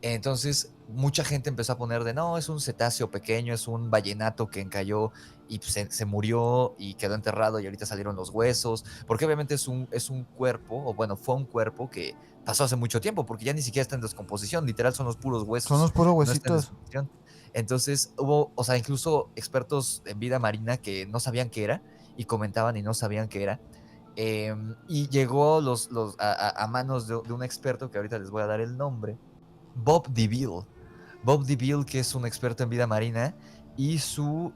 Entonces, mucha gente empezó a poner de, no, es un cetáceo pequeño, es un vallenato que encalló y pues, se murió y quedó enterrado y ahorita salieron los huesos, porque obviamente es un cuerpo, o bueno, fue un cuerpo que pasó hace mucho tiempo, porque ya ni siquiera está en descomposición, literal son los puros Son huesos, los puros no está en huesitos. descomposición. Entonces, hubo, o sea, incluso expertos en vida marina que no sabían qué era y comentaban y no sabían qué era. Y llegó a manos de un experto que ahorita les voy a dar el nombre, Bob DeVille. Bob DeVille, que es un experto en vida marina, y su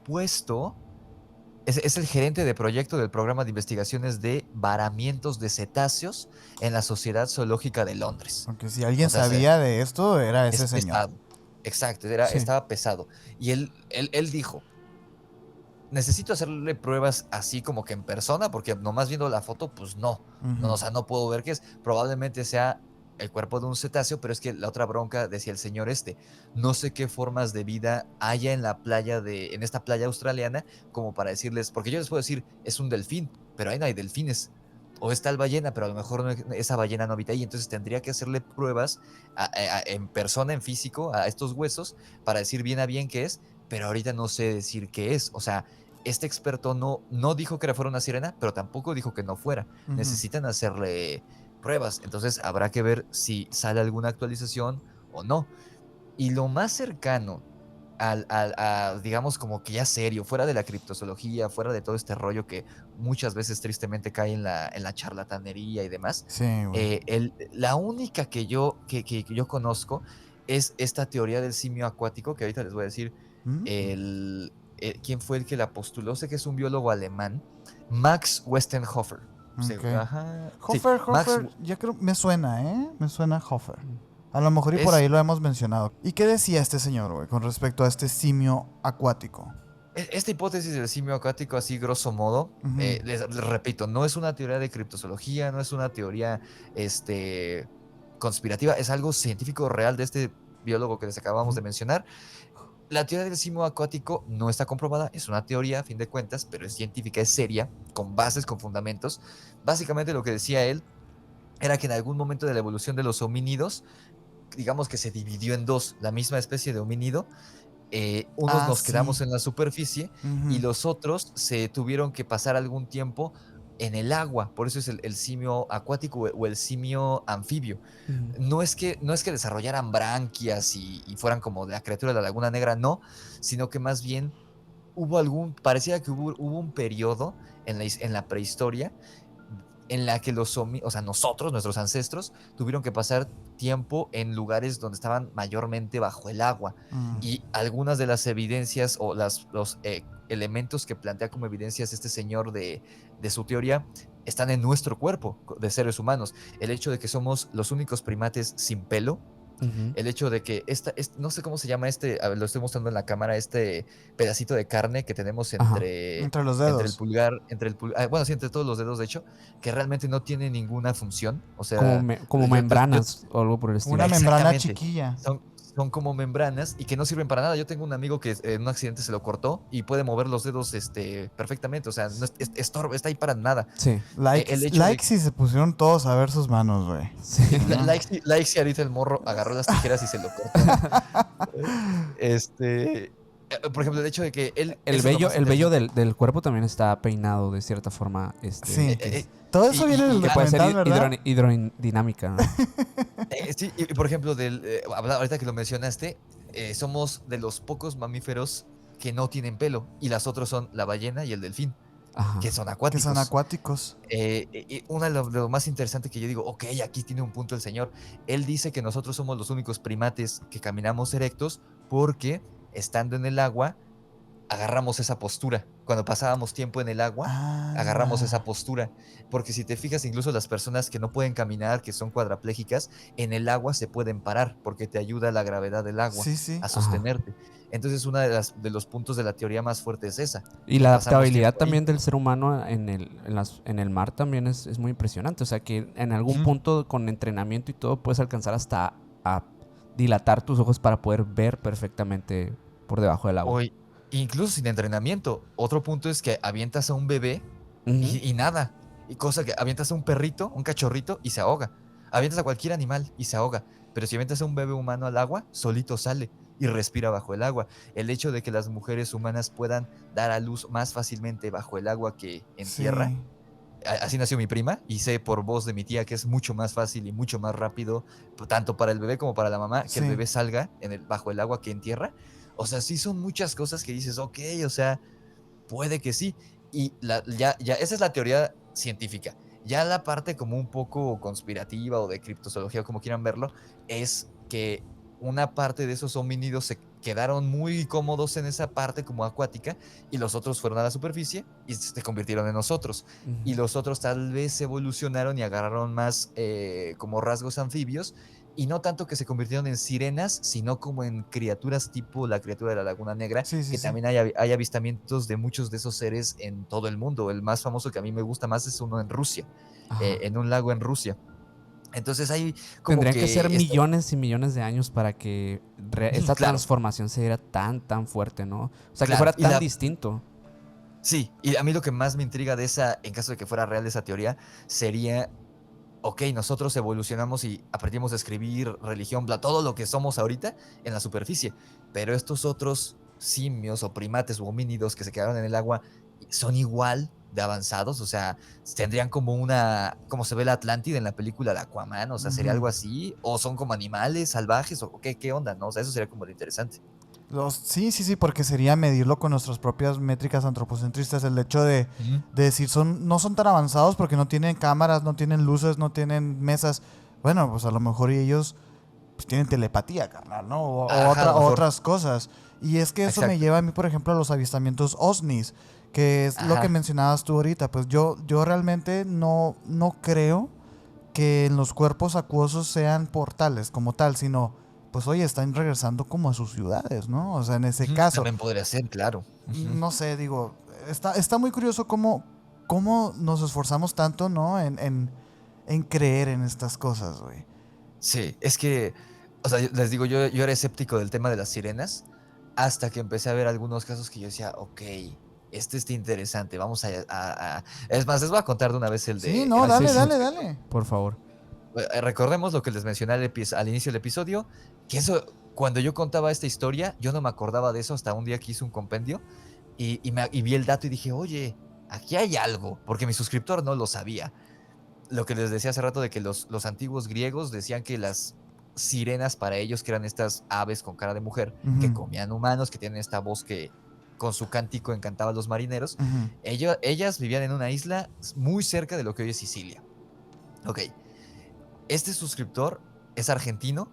puesto es el gerente de proyecto del programa de investigaciones de varamientos de cetáceos en la Sociedad Zoológica de Londres. Aunque si alguien O sea, sabía de esto, era es ese señor. pesado. Exacto, Sí. estaba pesado. Y él dijo, necesito hacerle pruebas así como que en persona, porque nomás viendo la foto, pues no, Ujú. o sea, no puedo ver qué es. Probablemente sea el cuerpo de un cetáceo, pero es que la otra bronca, decía el señor no sé qué formas de vida haya en la playa en esta playa australiana, como para decirles, porque yo les puedo decir, es un delfín, pero ahí no hay delfines. O está el ballena, pero a lo mejor esa ballena no habita ahí, entonces tendría que hacerle pruebas en persona, en físico, a estos huesos, para decir bien a bien qué es, pero ahorita no sé decir qué es. O sea, este experto no dijo que fuera una sirena, pero tampoco dijo que no fuera. Ujú. Necesitan hacerle pruebas. Entonces habrá que ver si sale alguna actualización o no. Y lo más cercano digamos, como que ya serio, fuera de la criptozoología, fuera de todo este rollo que muchas veces tristemente cae en la charlatanería y demás, Sí, güey. la única que yo conozco es esta teoría del simio acuático, que ahorita les voy a decir Mm. quién fue el que la postuló. Sé que es un biólogo alemán, Max Westenhofer. Sí, Ok. ajá, sí, Max Hofer, ya creo, me suena, ¿eh? Me suena Hofer. Mm. A lo mejor y por es ahí lo hemos mencionado. ¿Y qué decía este señor, güey, con respecto a este simio acuático? esta hipótesis del simio acuático, así grosso modo, Ujú, les repito, no es una teoría de criptozoología, no es una teoría conspirativa, es algo científico real de este biólogo que les acabamos Ujú. de mencionar. La teoría del simio acuático no está comprobada, es una teoría a fin de cuentas, pero es científica, es seria, con bases, con fundamentos. Básicamente lo que decía él era que en algún momento de la evolución de los homínidos, digamos que se dividió en dos, la misma especie de homínido, unos Ah, nos sí. quedamos en la superficie y Ujú. los otros se tuvieron que pasar algún tiempo en el agua, por eso es el simio acuático o el simio anfibio. Ujú. No es que desarrollaran branquias y fueran como de la criatura de la Laguna Negra, no, sino que más bien parecía que hubo un periodo en la prehistoria en la que o sea, nosotros, nuestros ancestros, tuvieron que pasar tiempo en lugares donde estaban mayormente bajo el agua. Mm. Y algunas de las evidencias o los elementos que plantea como evidencias este señor de su teoría están en nuestro cuerpo de seres humanos. El hecho de que somos los únicos primates sin pelo, Ujú. el hecho de que no sé cómo se llama a ver, lo estoy mostrando en la cámara, este pedacito de carne que tenemos Ajá. Entre los entre el dedos. pulgar, bueno, sí, entre todos los dedos, de hecho, que realmente no tiene ninguna función. O Como, sea, como membranas o algo por el Una estilo. membrana exactamente. chiquilla. Son como membranas y que no sirven para nada. Yo tengo un amigo que en un accidente se lo cortó y puede mover los dedos perfectamente. O sea, no está ahí para nada. Sí, El hecho de Likes y se pusieron todos a ver sus manos, güey. sí. like si ahorita el morro agarró las tijeras y se lo cortó. Por ejemplo, el hecho de que él. El eso es lo vello, más el vello interesante. del cuerpo también está peinado de cierta forma. Sí. Que es- Todo eso viene en el que puede ser documental, ¿verdad? hidrodinámica, ¿no? Sí, y por ejemplo, ahorita que lo mencionaste, somos de los pocos mamíferos que no tienen pelo. Y las otras son la ballena y el delfín, Ajá. que son Que son acuáticos. acuáticos. Y una de lo más interesante que yo digo, ok, aquí tiene un punto el señor. Él dice que nosotros somos los únicos primates que caminamos erectos porque estando en el agua agarramos esa postura. Cuando pasábamos tiempo en el agua, agarramos esa Ah, postura. Porque si te fijas, incluso las personas que no pueden caminar, que son cuadraplégicas, en el agua se pueden parar porque te ayuda la gravedad del agua sí, sí. a Ajá. sostenerte. Entonces, una de los puntos de la teoría más fuerte es esa, Y que la pasamos adaptabilidad tiempo ahí. también del ser humano en el mar también es muy impresionante. O sea que en algún Ujú. punto con entrenamiento y todo puedes alcanzar hasta a dilatar tus ojos para poder ver perfectamente por debajo del agua. O incluso sin entrenamiento. Otro punto es que avientas a un bebé Ujú. y nada. Y cosa que avientas a un perrito, un cachorrito y se ahoga. Avientas a cualquier animal y se ahoga. Pero si avientas a un bebé humano al agua, solito sale y respira bajo el agua. El hecho de que las mujeres humanas puedan dar a luz más fácilmente bajo el agua que en tierra. Sí. Así nació mi prima y sé por voz de mi tía que es mucho más fácil y mucho más rápido, tanto para el bebé como para la mamá, que el Sí. bebé salga bajo el agua que en tierra. O sea, sí son muchas cosas que dices, ok, o sea, puede que sí. Y ya, esa es la teoría científica. Ya la parte como un poco conspirativa o de criptozoología, o como quieran verlo, es que una parte de esos homínidos se quedaron muy cómodos en esa parte como acuática y los otros fueron a la superficie y se convirtieron en nosotros. Y Ujú. los otros tal vez evolucionaron y agarraron más como rasgos anfibios y no tanto que se convirtieron en sirenas, sino como en criaturas tipo la criatura de la Laguna Negra, Sí, sí, que sí. también hay avistamientos de muchos de esos seres en todo el mundo. El más famoso que a mí me gusta más es uno en Rusia, Ajá. en un lago en Rusia. Entonces hay como Tendrían que ser que millones y millones de años para que esta claro, transformación se diera tan fuerte, ¿no? O sea, que claro. fuera tan distinto. Sí, y a mí lo que más me intriga de esa, en caso de que fuera real esa teoría, sería, ok, nosotros evolucionamos y aprendimos a escribir religión, bla, todo lo que somos ahorita en la superficie, pero estos otros simios o primates u homínidos que se quedaron en el agua son igual de avanzados, o sea, tendrían como se ve la Atlántida en la película de Aquaman, o sea, sería Ujú. algo así, o son como animales salvajes, o qué onda, ¿no? O sea, eso sería como lo interesante. Sí, sí, sí, porque sería medirlo con nuestras propias métricas antropocentristas. El hecho Ujú. de decir, no son tan avanzados porque no tienen cámaras, no tienen luces, no tienen mesas. Bueno, pues a lo mejor y ellos pues, tienen telepatía, carnal, ¿no? Ajá, a lo O mejor. otras cosas. Y es que eso me Exacto. lleva a mí, por ejemplo, a los avistamientos OVNIs, que es lo que Ajá. mencionabas tú ahorita. Pues yo realmente no creo que en los cuerpos acuosos sean portales como tal, sino, pues oye, están regresando como a sus ciudades, ¿no? O sea, en ese Ujú. caso, También podría ser, claro. Ujú. no sé, digo, está muy curioso cómo nos esforzamos tanto, ¿no? En creer en estas cosas, güey. Sí, es que, o sea, les digo, yo era escéptico del tema de las sirenas hasta que empecé a ver algunos casos que yo decía, ok, este está interesante, vamos Es más, les voy a contar de una vez el Sí, de no, Ah, sí, dale, el sí, dale, suscriptor. dale. por favor. Recordemos lo que les mencioné al inicio del episodio, que eso, cuando yo contaba esta historia, yo no me acordaba de eso hasta un día que hice un compendio y vi el dato y dije, oye, aquí hay algo, porque mi suscriptor no lo sabía. Lo que les decía hace rato de que los antiguos griegos decían que las sirenas para ellos, que eran estas aves con cara de mujer, que Ujú. comían humanos, que tienen esta voz que con su cántico encantaba a los marineros. Ujú. Ellas vivían en una isla muy cerca de lo que hoy es Sicilia. Ok, este suscriptor es argentino,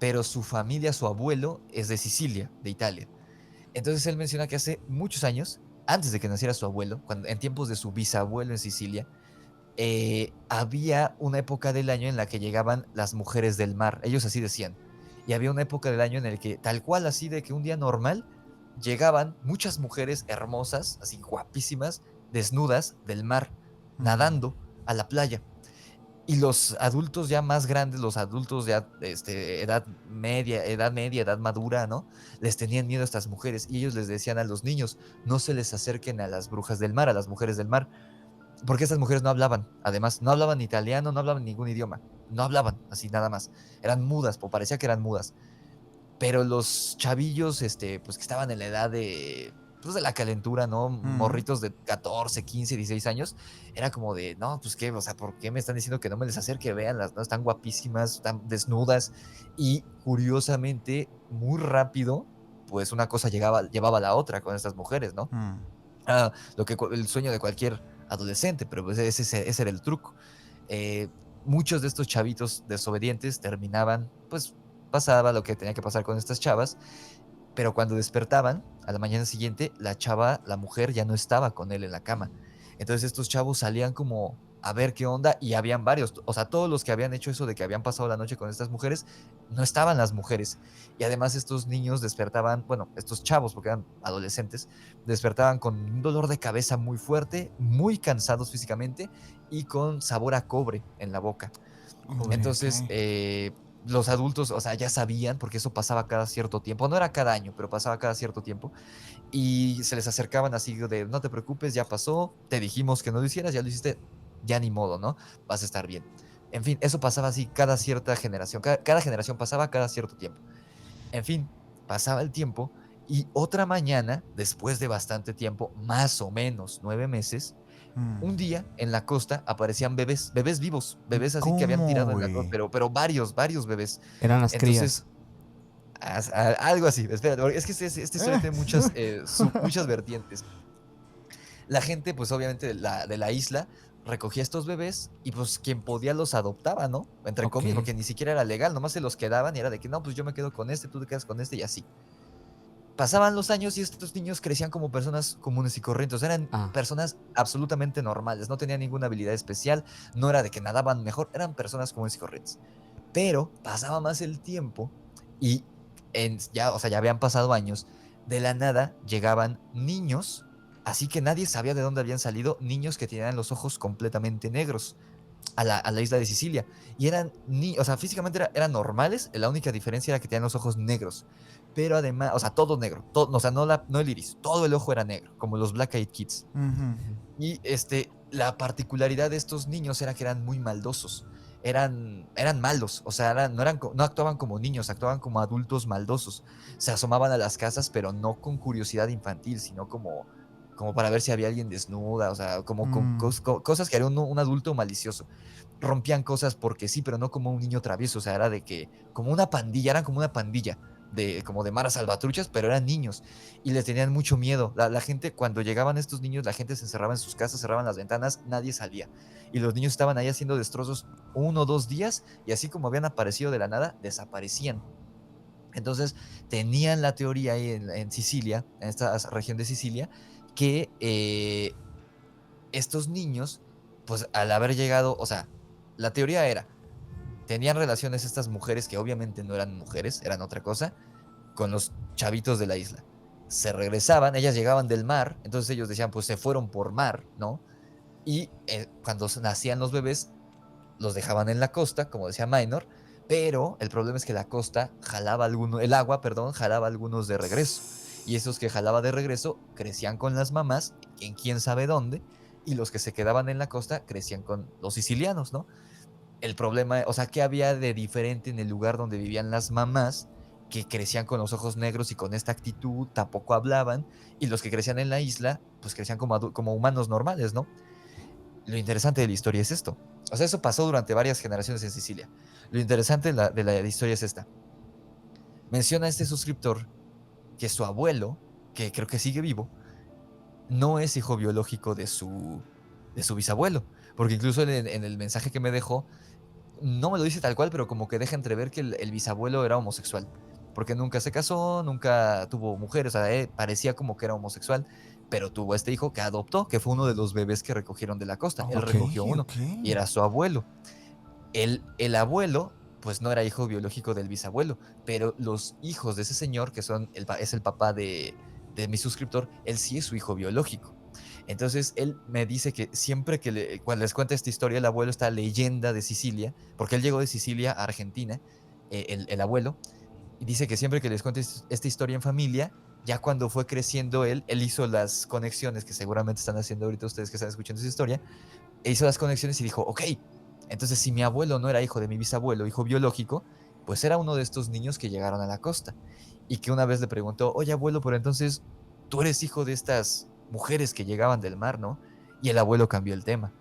pero su familia, su abuelo, es de Sicilia, de Italia. Entonces él menciona que hace muchos años, antes de que naciera su abuelo, en tiempos de su bisabuelo en Sicilia, había una época del año en la que llegaban las mujeres del mar, ellos así decían, y había una época del año en el que, tal cual así de que un día normal, llegaban muchas mujeres hermosas, así guapísimas, desnudas del mar, Mm. nadando a la playa. Y los adultos ya más grandes, los adultos ya edad media, edad madura, ¿no? Les tenían miedo a estas mujeres y ellos les decían a los niños, no se les acerquen a las brujas del mar, a las mujeres del mar, porque estas mujeres no hablaban, además, no hablaban italiano, no hablaban ningún idioma, no hablaban, así nada más, eran mudas, o parecía que eran mudas, pero los chavillos, pues que estaban en la edad de, pues de la calentura, ¿no? Mm. Morritos de 14, 15, 16 años, era como de, no, pues qué, o sea, ¿por qué me están diciendo que no me les acerque? Veanlas, ¿no? Están guapísimas, están desnudas, y curiosamente, muy rápido, pues una cosa llevaba a la otra con estas mujeres, ¿no? Mm. El sueño de cualquier adolescente, pero pues ese era el truco. Eh, Muchos de estos chavitos desobedientes terminaban, pues pasaba lo que tenía que pasar con estas chavas, pero cuando despertaban a la mañana siguiente, la mujer ya no estaba con él en la cama. Entonces estos chavos salían como a ver qué onda y habían varios, o sea, todos los que habían hecho eso de que habían pasado la noche con estas mujeres, no estaban las mujeres. Y además estos niños despertaban, bueno, estos chavos, porque eran adolescentes, despertaban con un dolor de cabeza muy fuerte, muy cansados físicamente y con sabor a cobre en la boca. Uy, Entonces, ok. los adultos, o sea, ya sabían, porque eso pasaba cada cierto tiempo, no era cada año, pero pasaba cada cierto tiempo, y se les acercaban así de, no te preocupes, ya pasó, te dijimos que no lo hicieras, ya lo hiciste, ya ni modo, ¿no? Vas a estar bien. En fin, eso pasaba así cada cierta generación, cada generación pasaba cada cierto tiempo. En fin, pasaba el tiempo y otra mañana, después de bastante tiempo, más o menos 9 meses, Mm. un día en la costa aparecían bebés vivos, bebés así que habían ¿Cómo, tirado en la costa, güey? pero varios bebés. Eran las crías. Entonces, algo así, espérate, porque es que esta historia tiene muchas vertientes. La gente, pues obviamente de la isla, recogía estos bebés y pues quien podía los adoptaba, ¿no? Entre Ok. comillas, porque ni siquiera era legal, nomás se los quedaban y era de que no, pues yo me quedo con este, tú te quedas con este y así. Pasaban los años y estos niños crecían como personas comunes y corrientes, eran Ah, personas absolutamente normales, no tenían ninguna habilidad especial, no era de que nadaban mejor, eran personas comunes y corrientes. Pero pasaba más el tiempo y ya, o sea, ya habían pasado años, de la nada llegaban niños, así que nadie sabía de dónde habían salido, niños que tenían los ojos completamente negros a la isla de Sicilia. Y o sea, físicamente eran normales, la única diferencia era que tenían los ojos negros. Pero además, o sea, todo negro, todo, o sea, no el iris, todo el ojo era negro, como los Black Eyed Kids. Ujú. ujú. Y la particularidad de estos niños era que eran muy maldosos. Eran malos, o sea, no actuaban como niños, actuaban como adultos maldosos. Se asomaban a las casas, pero no con curiosidad infantil, sino como para ver si había alguien desnuda, o sea, como Mm. cosas que haría un adulto malicioso. Rompían cosas porque sí, pero no como un niño travieso, o sea, era de que, como una pandilla, eran como una pandilla, como de maras salvatruchas, pero eran niños y les tenían mucho miedo. La gente, cuando llegaban estos niños, la gente se encerraba en sus casas, cerraban las ventanas, nadie salía. Y los niños estaban ahí haciendo destrozos 1 o 2 días y así como habían aparecido de la nada, desaparecían. Entonces tenían la teoría ahí en Sicilia, en esta región de Sicilia, que estos niños, pues al haber llegado, o sea, la teoría era, tenían relaciones estas mujeres que obviamente no eran mujeres, eran otra cosa, con los chavitos de la isla. Se regresaban, ellas llegaban del mar, entonces ellos decían, pues se fueron por mar, ¿no? Y cuando nacían los bebés, los dejaban en la costa, como decía Minor, pero el problema es que la costa el agua, perdón, jalaba algunos de regreso. Y esos que jalaba de regreso crecían con las mamás, en quién sabe dónde, y los que se quedaban en la costa crecían con los sicilianos, ¿no? El problema, o sea, ¿qué había de diferente en el lugar donde vivían las mamás que crecían con los ojos negros y con esta actitud, tampoco hablaban, y los que crecían en la isla, pues crecían como humanos normales, ¿no? Lo interesante de la historia es esto. O sea, eso pasó durante varias generaciones en Sicilia. Lo interesante de la historia es esta. Menciona este suscriptor que su abuelo, que creo que sigue vivo, no es hijo biológico de su bisabuelo. Porque incluso en el mensaje que me dejó, no me lo dice tal cual, pero como que deja entrever que el bisabuelo era homosexual. Porque nunca se casó, nunca tuvo mujeres, o sea, parecía como que era homosexual, pero tuvo este hijo que adoptó, que fue uno de los bebés que recogieron de la costa. Él Ok, recogió uno ok. y era su abuelo. El abuelo, pues no era hijo biológico del bisabuelo, pero los hijos de ese señor, que es el papá de mi suscriptor, él sí es su hijo biológico. Entonces él me dice que siempre que cuando les cuenta esta historia, el abuelo, esta leyenda de Sicilia, porque él llegó de Sicilia a Argentina, el abuelo, y dice que siempre que les cuenta esta historia en familia, ya cuando fue creciendo él hizo las conexiones que seguramente están haciendo ahorita ustedes que están escuchando esa historia, e hizo las conexiones y dijo, ok, entonces si mi abuelo no era hijo de mi bisabuelo, hijo biológico, pues era uno de estos niños que llegaron a la costa. Y que una vez le preguntó, oye abuelo, pero entonces tú eres hijo de estas mujeres que llegaban del mar, ¿no? Y el abuelo cambió el tema.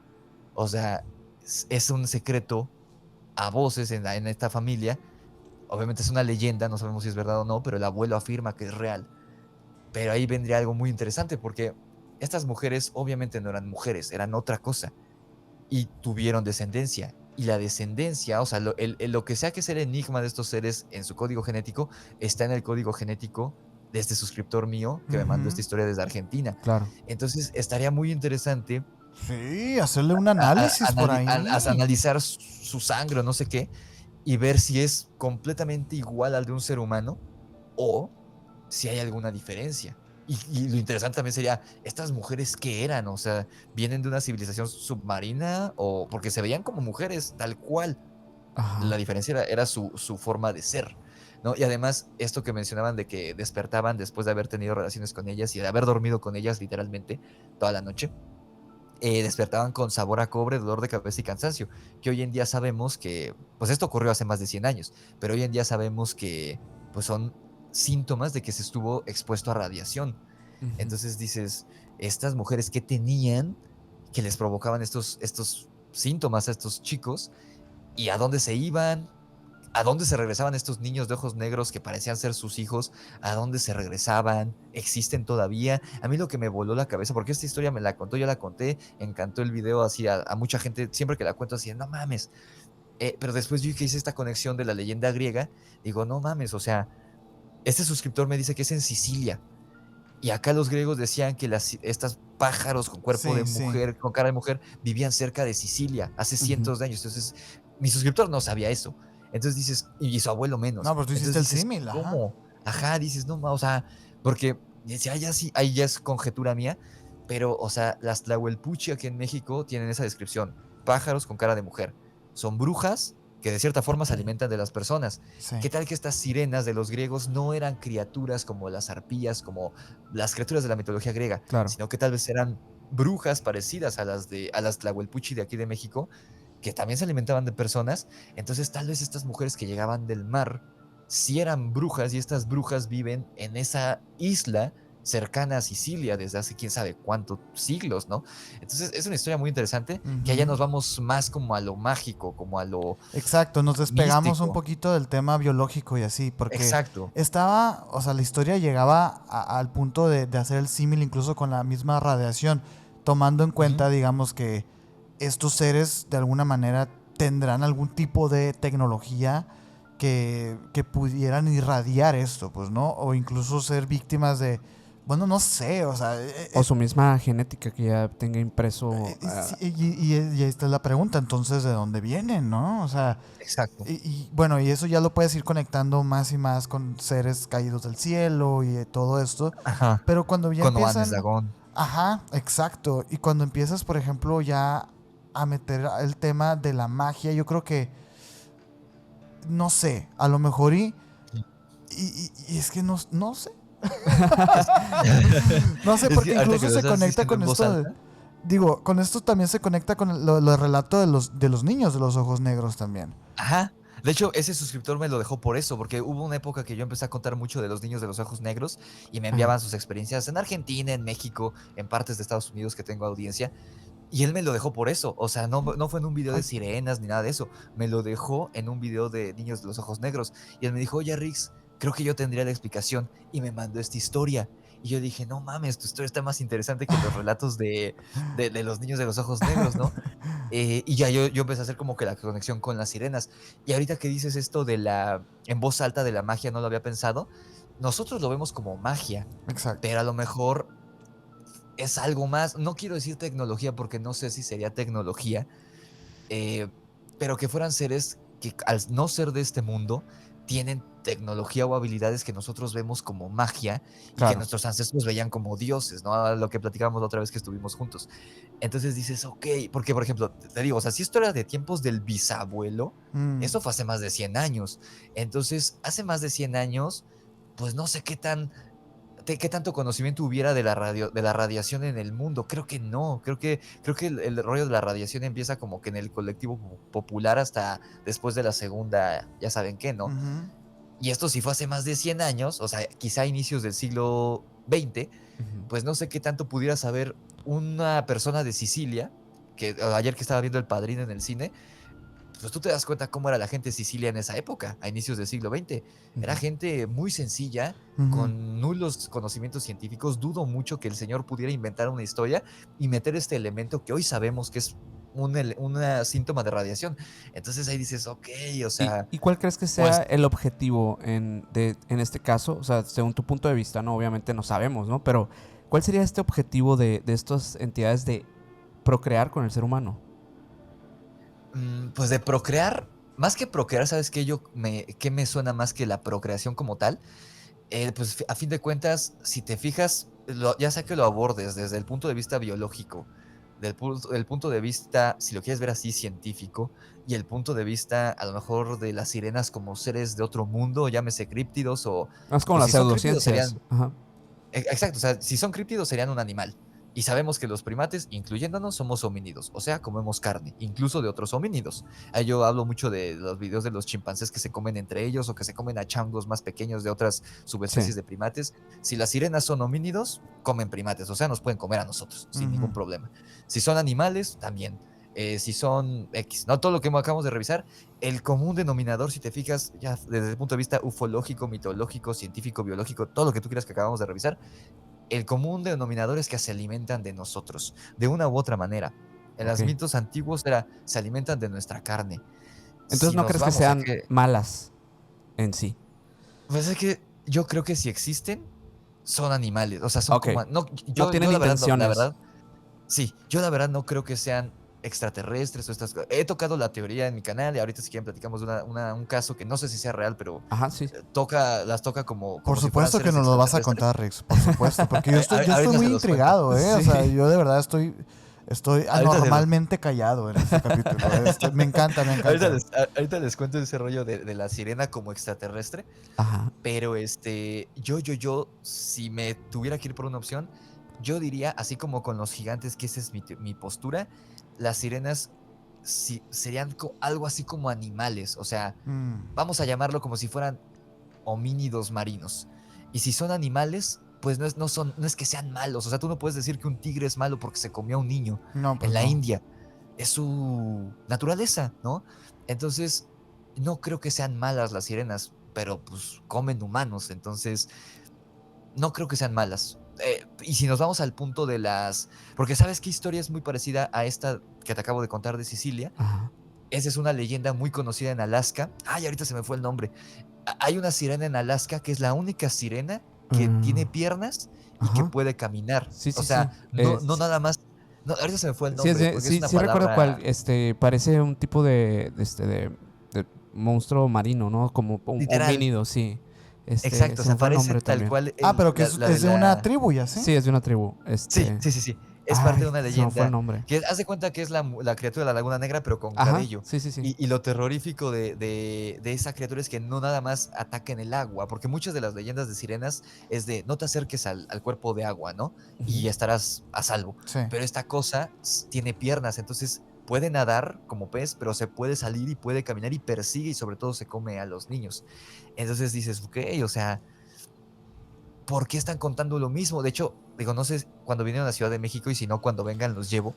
O sea, es un secreto a voces en esta familia. Obviamente es una leyenda, no sabemos si es verdad o no, pero el abuelo afirma que es real. Pero ahí vendría algo muy interesante porque estas mujeres obviamente no eran mujeres, eran otra cosa y tuvieron descendencia. Y la descendencia, o sea, lo que sea que sea el enigma de estos seres en su código genético, está en el código genético de este suscriptor mío que me mandó esta Ujú. historia desde Argentina. Claro. Entonces, estaría muy interesante Sí, hacerle un análisis por ahí. analizar su sangre o no sé qué y ver si es completamente igual al de un ser humano o si hay alguna diferencia. Y lo interesante también sería, ¿estas mujeres qué eran? O sea, ¿vienen de una civilización submarina? O porque se veían como mujeres, tal cual. La Ajá. diferencia era su forma de ser, ¿no? Y además, esto que mencionaban de que despertaban después de haber tenido relaciones con ellas y de haber dormido con ellas literalmente toda la noche, despertaban con sabor a cobre, dolor de cabeza y cansancio, que hoy en día sabemos que, pues esto ocurrió hace más de 100 años, pero hoy en día sabemos que, pues son síntomas de que se estuvo expuesto a radiación. Ujú. Entonces dices, estas mujeres que tenían que les provocaban estos síntomas a estos chicos y a dónde se iban, a dónde se regresaban estos niños de ojos negros que parecían ser sus hijos, a dónde se regresaban, existen todavía. A mí lo que me voló la cabeza, porque esta historia me la contó, yo la conté, encantó el video así a mucha gente, siempre que la cuento así, no mames. Pero después yo que hice esta conexión de la leyenda griega, digo, no mames, o sea, este suscriptor me dice que es en Sicilia. Y acá los griegos decían que estas pájaros con cuerpo de Sí, sí. mujer, con cara de mujer, vivían cerca de Sicilia hace Ujú. cientos de años. Entonces, mi suscriptor no sabía eso. Entonces dices, y su abuelo menos. No, pero tú hiciste Entonces el dices, símil, ajá. ¿cómo? Ajá, dices, no, o sea, porque decía, ya sí, ahí ya es conjetura mía, pero, o sea, las Tlahuelpuchi aquí en México tienen esa descripción: pájaros con cara de mujer. Son brujas que de cierta forma se alimentan de las personas. Sí. ¿Qué tal que estas sirenas de los griegos no eran criaturas como las arpías, como las criaturas de la mitología griega, Claro. sino que tal vez eran brujas parecidas a las Tlahuelpuchi de aquí de México, que también se alimentaban de personas? Entonces tal vez estas mujeres que llegaban del mar sí eran brujas y estas brujas viven en esa isla cercana a Sicilia desde hace quién sabe cuántos siglos, ¿no? Entonces es una historia muy interesante que allá Ujú. nos vamos más como a lo mágico, como a lo Exacto, nos despegamos un místico. poquito del tema biológico y así, porque Exacto. estaba, o sea, la historia llegaba al punto de hacer el símil incluso con la misma radiación, tomando en Ujú. cuenta, digamos, que estos seres de alguna manera tendrán algún tipo de tecnología que pudieran irradiar esto, pues, ¿no? O incluso ser víctimas de, bueno, no sé, o sea, O su misma genética que ya tenga impreso. sí, y ahí está la pregunta, entonces, ¿de dónde vienen, no? O sea, Exacto. bueno, y eso ya lo puedes ir conectando más y más con seres caídos del cielo y todo esto. Ajá. Pero cuando ya Con Oanes empiezan, Dagón. ajá, exacto. Y cuando empiezas, por ejemplo, ya a meter el tema de la magia, yo creo que, no sé, a lo mejor y es que no sé. No sé, Es que porque ahorita que incluso lo se estás conecta diciendo con en voz esto alta. digo, con esto también se conecta con lo relato de los niños de los ojos negros también. Ajá. De hecho, ese suscriptor me lo dejó por eso, porque hubo una época que yo empecé a contar mucho de los niños de los ojos negros y me Ajá. enviaban sus experiencias en Argentina, en México, en partes de Estados Unidos que tengo audiencia. Y él me lo dejó por eso. O sea, no fue en un video de Ay, sirenas ni nada de eso. Me lo dejó en un video de niños de los ojos negros. Y él me dijo, oye, Rix, creo que yo tendría la explicación. Y me mandó esta historia. Y yo dije, no mames, tu historia está más interesante que los relatos de los niños de los ojos negros, ¿no? Y ya yo empecé a hacer como que la conexión con las sirenas. Y ahorita que dices esto en voz alta de la magia, no lo había pensado. Nosotros lo vemos como magia, Exacto. pero a lo mejor es algo más. No quiero decir tecnología porque no sé si sería tecnología, eh, pero que fueran seres que al no ser de este mundo, tienen tecnología o habilidades que nosotros vemos como magia y que Claro. nuestros ancestros veían como dioses, ¿no? A lo que platicábamos la otra vez que estuvimos juntos. Entonces dices, ok, porque por ejemplo, te digo, o sea, si esto era de tiempos del bisabuelo, Mm, eso fue hace más de 100 años. Entonces, hace más de 100 años, pues no sé qué tanto conocimiento hubiera de la radiación en el mundo. Creo que no. Creo que el rollo de la radiación empieza como que en el colectivo popular hasta después de la segunda, ya saben qué, ¿no? ujú. Y esto si fue hace más de 100 años, o sea, quizá a inicios del siglo XX, Ujú. pues no sé qué tanto pudiera saber una persona de Sicilia, que ayer que estaba viendo El Padrino en el cine, pues tú te das cuenta cómo era la gente de Sicilia en esa época, a inicios del siglo XX. Era Ujú. gente muy sencilla, Ujú. con nulos conocimientos científicos. Dudo mucho que el señor pudiera inventar una historia y meter este elemento que hoy sabemos que es un síntoma de radiación. Entonces ahí dices, ok, o sea, ¿Y cuál crees que pues sea el objetivo en este caso? O sea, según tu punto de vista, ¿no? Obviamente no sabemos, ¿no? Pero, ¿cuál sería este objetivo de estas entidades de procrear con el ser humano? pues de procrear, más que procrear, ¿sabes qué? ¿Qué me suena más que la procreación como tal? Pues a fin de cuentas, si te fijas, ya sea que lo abordes desde el punto de vista biológico, del punto de vista, si lo quieres ver así, científico, y el punto de vista a lo mejor de las sirenas como seres de otro mundo, llámese críptidos o, Es como pues las si son críptidos pseudociencias. serían, Ajá. exacto, o sea, si son críptidos serían un animal. Y sabemos que los primates, incluyéndonos, somos homínidos, o sea, comemos carne, incluso de otros homínidos. Ahí yo hablo mucho de los videos de los chimpancés que se comen entre ellos o que se comen a changos más pequeños de otras Sí. subespecies de primates. Si las sirenas son homínidos, comen primates, o sea, nos pueden comer a nosotros sin Ujú. ningún problema. Si son animales, también. Si son X, ¿no? Todo lo que acabamos de revisar, el común denominador, si te fijas, ya desde el punto de vista ufológico, mitológico, científico, biológico, todo lo que tú quieras que acabamos de revisar, el común denominador es que se alimentan de nosotros, de una u otra manera. En Ok. los mitos antiguos era, se alimentan de nuestra carne. Entonces, Si ¿no nos crees que vamos a sean que, malas en sí? pues es que yo creo que si existen, son animales, o sea, son Ok. como, no, No yo tienen la verdad, no, la intenciones. verdad, sí, yo la verdad no creo que sean extraterrestres o estas cosas. He tocado la teoría en mi canal y ahorita si quieren platicamos de un caso que no sé si sea real, pero Ajá, sí. las toca como, Por como si fueran supuesto que seres nos lo vas a extraterrestres. contar, Rex, por supuesto, porque yo estoy Ahorita muy se los cuento. intrigado, ¿eh? O sea, Sí. yo de verdad estoy Ahorita se los, anormalmente callado en este capítulo. Me encanta, me Ahorita encanta. ahorita les cuento ese rollo de la sirena como extraterrestre, Ajá. pero yo, si me tuviera que ir por una opción, yo diría, así como con los gigantes, que esa es mi postura, las sirenas serían algo así como animales, o sea, Mm, vamos a llamarlo como si fueran homínidos marinos. Y si son animales, pues no es que sean malos, o sea, tú no puedes decir que un tigre es malo porque se comió a un niño no, en pues la no. India. Es su naturaleza, ¿no? Entonces, no creo que sean malas las sirenas, pero pues comen humanos, entonces no creo que sean malas. Y si nos vamos al punto de porque sabes qué historia es muy parecida a esta que te acabo de contar de Sicilia. Ajá. Esa es una leyenda muy conocida en Alaska. Ay, ahorita se me fue el nombre. Hay una sirena en Alaska que es la única sirena que Mm, tiene piernas y que ajá. puede caminar. Sí, O sí, sea, sí. no nada más. No, ahorita se me fue el Sí, nombre porque es sí, una sí recuerdo cuál, palabra. parece un tipo de monstruo marino, ¿no? Como un Literal. homínido, sí. Exacto, o Se me sea, fue el parece nombre tal también. cual Ah, pero que la de es de una la. tribu, ¿ya sé? Sí, es de una tribu. Sí, sí, sí, sí. Es parte de Ay, una se me fue el leyenda nombre. que haz de cuenta que es la criatura de la Laguna Negra, pero con Ajá, cabello. sí, sí, sí. Y lo terrorífico de esa criatura es que no nada más ataca en el agua, porque muchas de las leyendas de sirenas es de no te acerques al cuerpo de agua, ¿no? Ujú. Y estarás a salvo. Sí. Pero esta cosa tiene piernas, entonces puede nadar como pez, pero se puede salir y puede caminar y persigue y sobre todo se come a los niños. Entonces dices, ok, o sea, ¿por qué están contando lo mismo? De hecho, digo, no sé cuando vinieron a la Ciudad de México y si no, cuando vengan los llevo.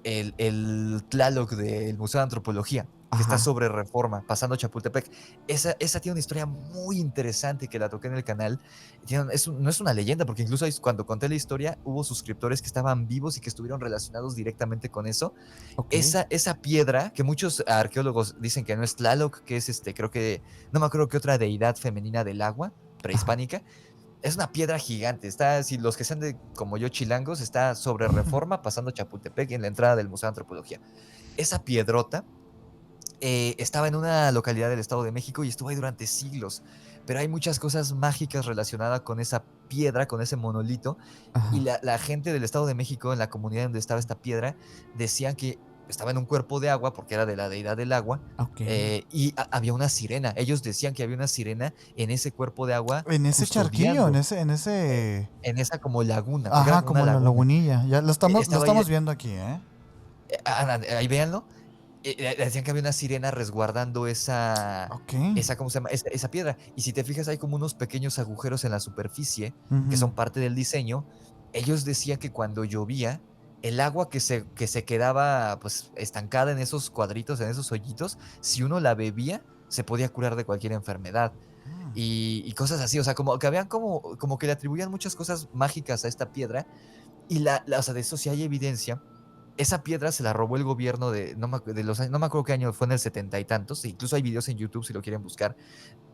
el Tlaloc del Museo de Antropología, que está Ajá. sobre Reforma, pasando Chapultepec. Esa tiene una historia muy interesante que la toqué en el canal. No es una leyenda, porque incluso cuando conté la historia, hubo suscriptores que estaban vivos y que estuvieron relacionados directamente con eso. Ok. Esa piedra, que muchos arqueólogos dicen que no es Tlaloc, que es creo que, no me acuerdo qué otra deidad femenina del agua Ajá. prehispánica, es una piedra gigante. Está, si los que sean como yo chilangos, está sobre Reforma, pasando Chapultepec, en la entrada del Museo de Antropología. Esa piedrota estaba en una localidad del Estado de México y estuvo ahí durante siglos. Pero hay muchas cosas mágicas relacionadas con esa piedra, con ese monolito. Y Ajá. la gente del Estado de México, en la comunidad donde estaba esta piedra, decían que estaba en un cuerpo de agua, porque era de la deidad del agua, Ok. y había una sirena. Ellos decían que había una sirena en ese cuerpo de agua En ese charquillo, custodiando, en eh, ese... en esa como laguna, porque era Ajá, como una como la laguna. lagunilla. Ya lo Estaba ahí, estamos viendo aquí, ¿eh? ahí véanlo. Decían que había una sirena resguardando Ok. ¿cómo se llama? Esa piedra. Y si te fijas, hay como unos pequeños agujeros en la superficie que Ujú. son parte del diseño. Ellos decían que cuando llovía, el agua que se quedaba pues estancada en esos cuadritos, en esos hoyitos, si uno la bebía, se podía curar de cualquier enfermedad. Mm. Y cosas así, o sea, como que habían como que le atribuían muchas cosas mágicas a esta piedra. Y o sea, de eso sí hay evidencia. Esa piedra se la robó el gobierno no me acuerdo qué año, fue en el setenta y tantos, incluso hay videos en YouTube si lo quieren buscar.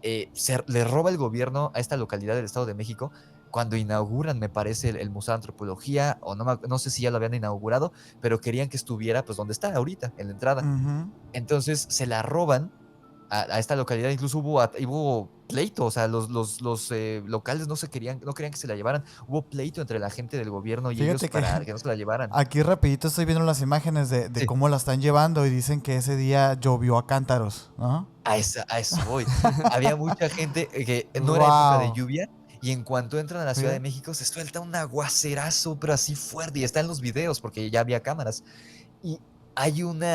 Le roba el gobierno a esta localidad del Estado de México cuando inauguran, me parece, el Museo de Antropología, o no sé si ya lo habían inaugurado, pero querían que estuviera pues donde está ahorita, en la entrada. Ujú. Entonces se la roban a esta localidad, incluso hubo pleito, o sea, los locales no querían que se la llevaran. Hubo pleito entre la gente del gobierno y ellos Fíjate que para que no se la llevaran. aquí rapidito estoy viendo las imágenes de Sí. cómo la están llevando y dicen que ese día llovió a cántaros, ¿no? A eso voy. Había mucha gente que no era época de Wow. lluvia y en cuanto entran a la Ciudad de México se suelta un aguacerazo, pero así fuerte, y está en los videos porque ya había cámaras. Y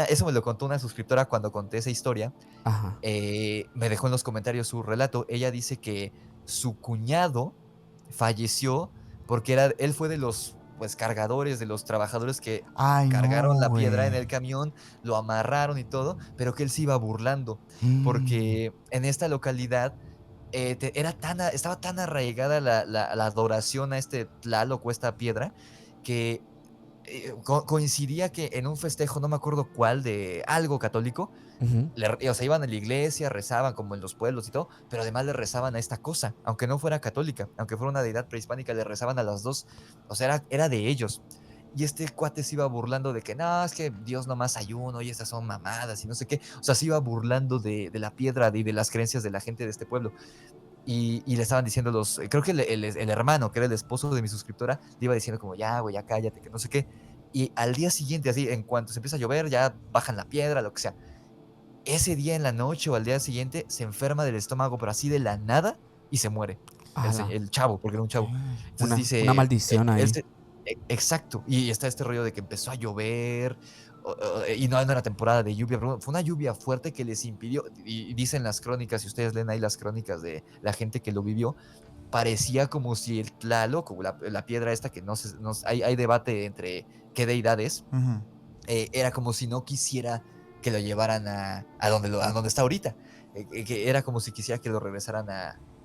eso me lo contó una suscriptora cuando conté esa historia. Ajá. Me dejó en los comentarios su relato. Ella dice que su cuñado falleció porque él fue de los pues cargadores, de los trabajadores que Ay, cargaron no, la piedra en güey. el camión, lo amarraron y todo, pero que él se iba burlando, Mm. porque en esta localidad estaba tan arraigada la adoración a este Tlaloc o esta piedra, que coincidía que en un festejo, no me acuerdo cuál, de algo católico, Ujú. o sea, iban a la iglesia, rezaban como en los pueblos y todo, pero además le rezaban a esta cosa, aunque no fuera católica, aunque fuera una deidad prehispánica, le rezaban a las dos, o sea, era de ellos. Y este cuate se iba burlando de que no, es que Dios nomás hay uno y estas son mamadas y no sé qué. O sea, se iba burlando de la piedra y de las creencias de la gente de este pueblo. Y le estaban diciendo creo que el hermano, que era el esposo de mi suscriptora, le iba diciendo como, ya, güey, ya cállate, que no sé qué. Y al día siguiente, así, en cuanto se empieza a llover, ya bajan la piedra, lo que sea. Ese día en la noche o al día siguiente se enferma del estómago, pero así de la nada, y se muere. Ala. El chavo, porque era un Ok. chavo. Entonces Una dice, maldición ahí. exacto, y está este rollo de que empezó a llover, y no era temporada de lluvia, pero fue una lluvia fuerte que les impidió, y dicen las crónicas, si ustedes leen ahí las crónicas de la gente que lo vivió, parecía como si el Tlaloc, o la piedra esta, que hay debate entre qué deidad es, Ujú. era como si no quisiera que lo llevaran a donde está ahorita. Que era como si quisiera que lo regresaran